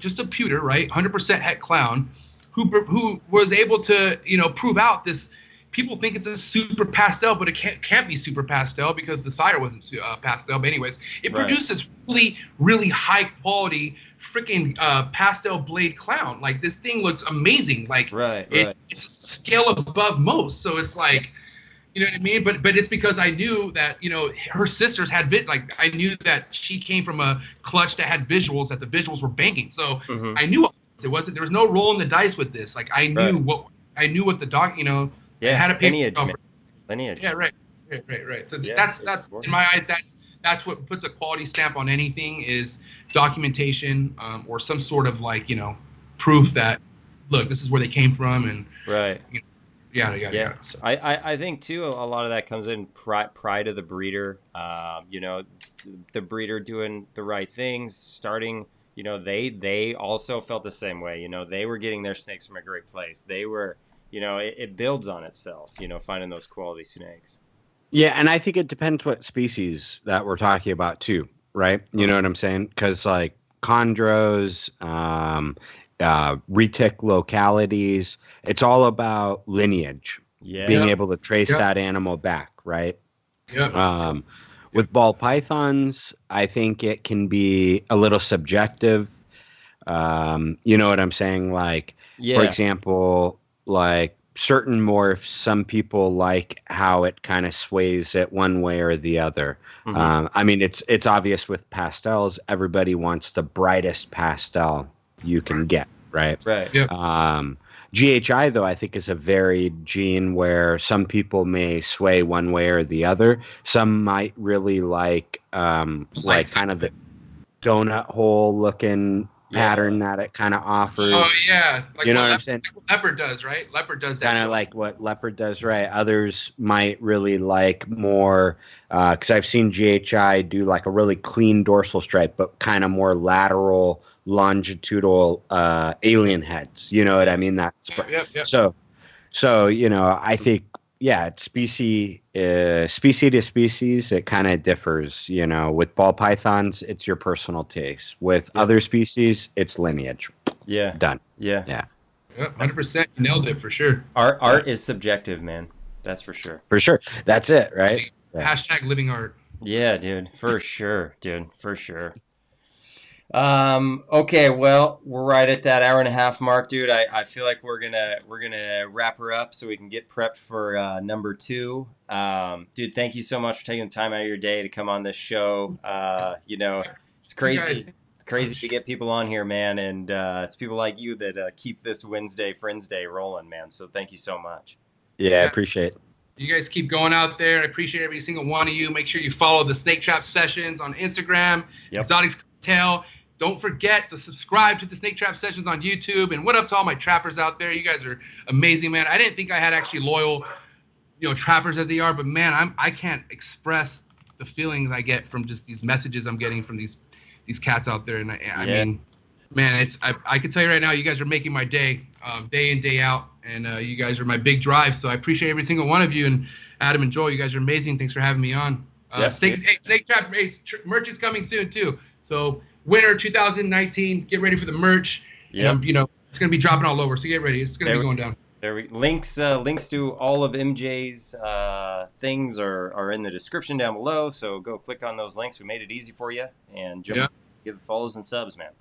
right? 100% het clown, who was able to, prove out this. People think it's a super pastel, but it can't be super pastel because the cider wasn't pastel. But anyways, it produces really, really high quality freaking pastel blade clown. Like, this thing looks amazing. Like, it's a scale above most. So it's like, you know what I mean? But it's because I knew that, her sisters had I knew that she came from a clutch that had visuals, that the visuals were banging. So I knew there was no rolling the dice with this. Like, I knew what the doc, Yeah, had a lineage. Yeah, right. So that's in my eyes, that's what puts a quality stamp on anything, is documentation, or some sort of proof that, look, this is where they came from, and yeah. So. I think too a lot of that comes in pride of the breeder. The breeder doing the right things, starting. They also felt the same way. They were getting their snakes from a great place. They were. It builds on itself, finding those quality snakes. Yeah, and I think it depends what species that we're talking about too, right? You know what I'm saying? Because like chondros, retic localities, it's all about lineage. Yeah. Being able to trace that animal back, right? Yeah. With ball pythons, I think it can be a little subjective. You know what I'm saying? Like, for example, like certain morphs, some people like how it kind of sways it one way or the other. I mean, it's obvious with pastels, everybody wants the brightest pastel you can get, right? Right. Yep. GHI, though, I think is a varied gene where some people may sway one way or the other. Some might really like kind of the donut hole looking pattern that it kind of offers. Oh yeah, like you know what I'm saying? Like what leopard does, right? Leopard does that. Kind of like what leopard does, right? Others might really like more, because I've seen GHI do like a really clean dorsal stripe, but kind of more lateral, longitudinal alien heads. You know what I mean? That's so I think it's species to species, it kind of differs. With ball pythons, it's your personal taste. With other species, it's lineage. Yeah. Done. Yeah. 100%. You nailed it for sure. Art is subjective, man. That's for sure. For sure. That's it, right? Hashtag living art. Yeah, dude. For sure, dude. For sure. Okay, well, we're right at that hour and a half mark, dude. I feel like we're gonna wrap her up so we can get prepped for number 2. Dude, thank you so much for taking the time out of your day to come on this show. You know, it's crazy. It's crazy to get people on here, man, and it's people like you that keep this Wednesday Friends Day rolling, man. So thank you so much. Yeah, I appreciate it. You guys keep going out there. I appreciate every single one of you. Make sure you follow the Snake Trap Sessions on Instagram, Exotics Cartal. Don't forget to subscribe to the Snake Trap Sessions on YouTube. And what up to all my trappers out there? You guys are amazing, man. I didn't think I had actually loyal, trappers as they are, but man, I can't express the feelings I get from just these messages I'm getting from these cats out there. And I mean, man, I can tell you right now, you guys are making my day, day in, day out. And you guys are my big drive. So I appreciate every single one of you. And Adam and Joel, you guys are amazing. Thanks for having me on. Snake Trap merch is coming soon too. So winter 2019, get ready for the merch. Yeah. It's going to be dropping all over. So get ready. It's going to be going down. Links to all of MJ's things are in the description down below. So go click on those links. We made it easy for you. And give follows and subs, man.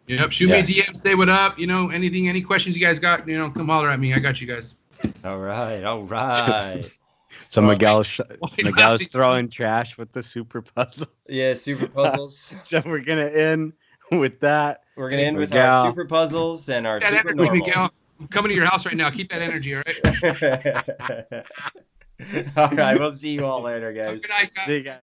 Yep. Shoot me a DM, say what up. Any questions you guys got, come holler at me. I got you guys. All right. So Miguel's throwing trash with the super puzzles. Yeah, super puzzles. So we're going to end with that. We're going to end with our super puzzles and our super normals. Miguel. I'm coming to your house right now. Keep that energy, all right? All right. We'll see you all later, guys. Good night, guys. See you guys.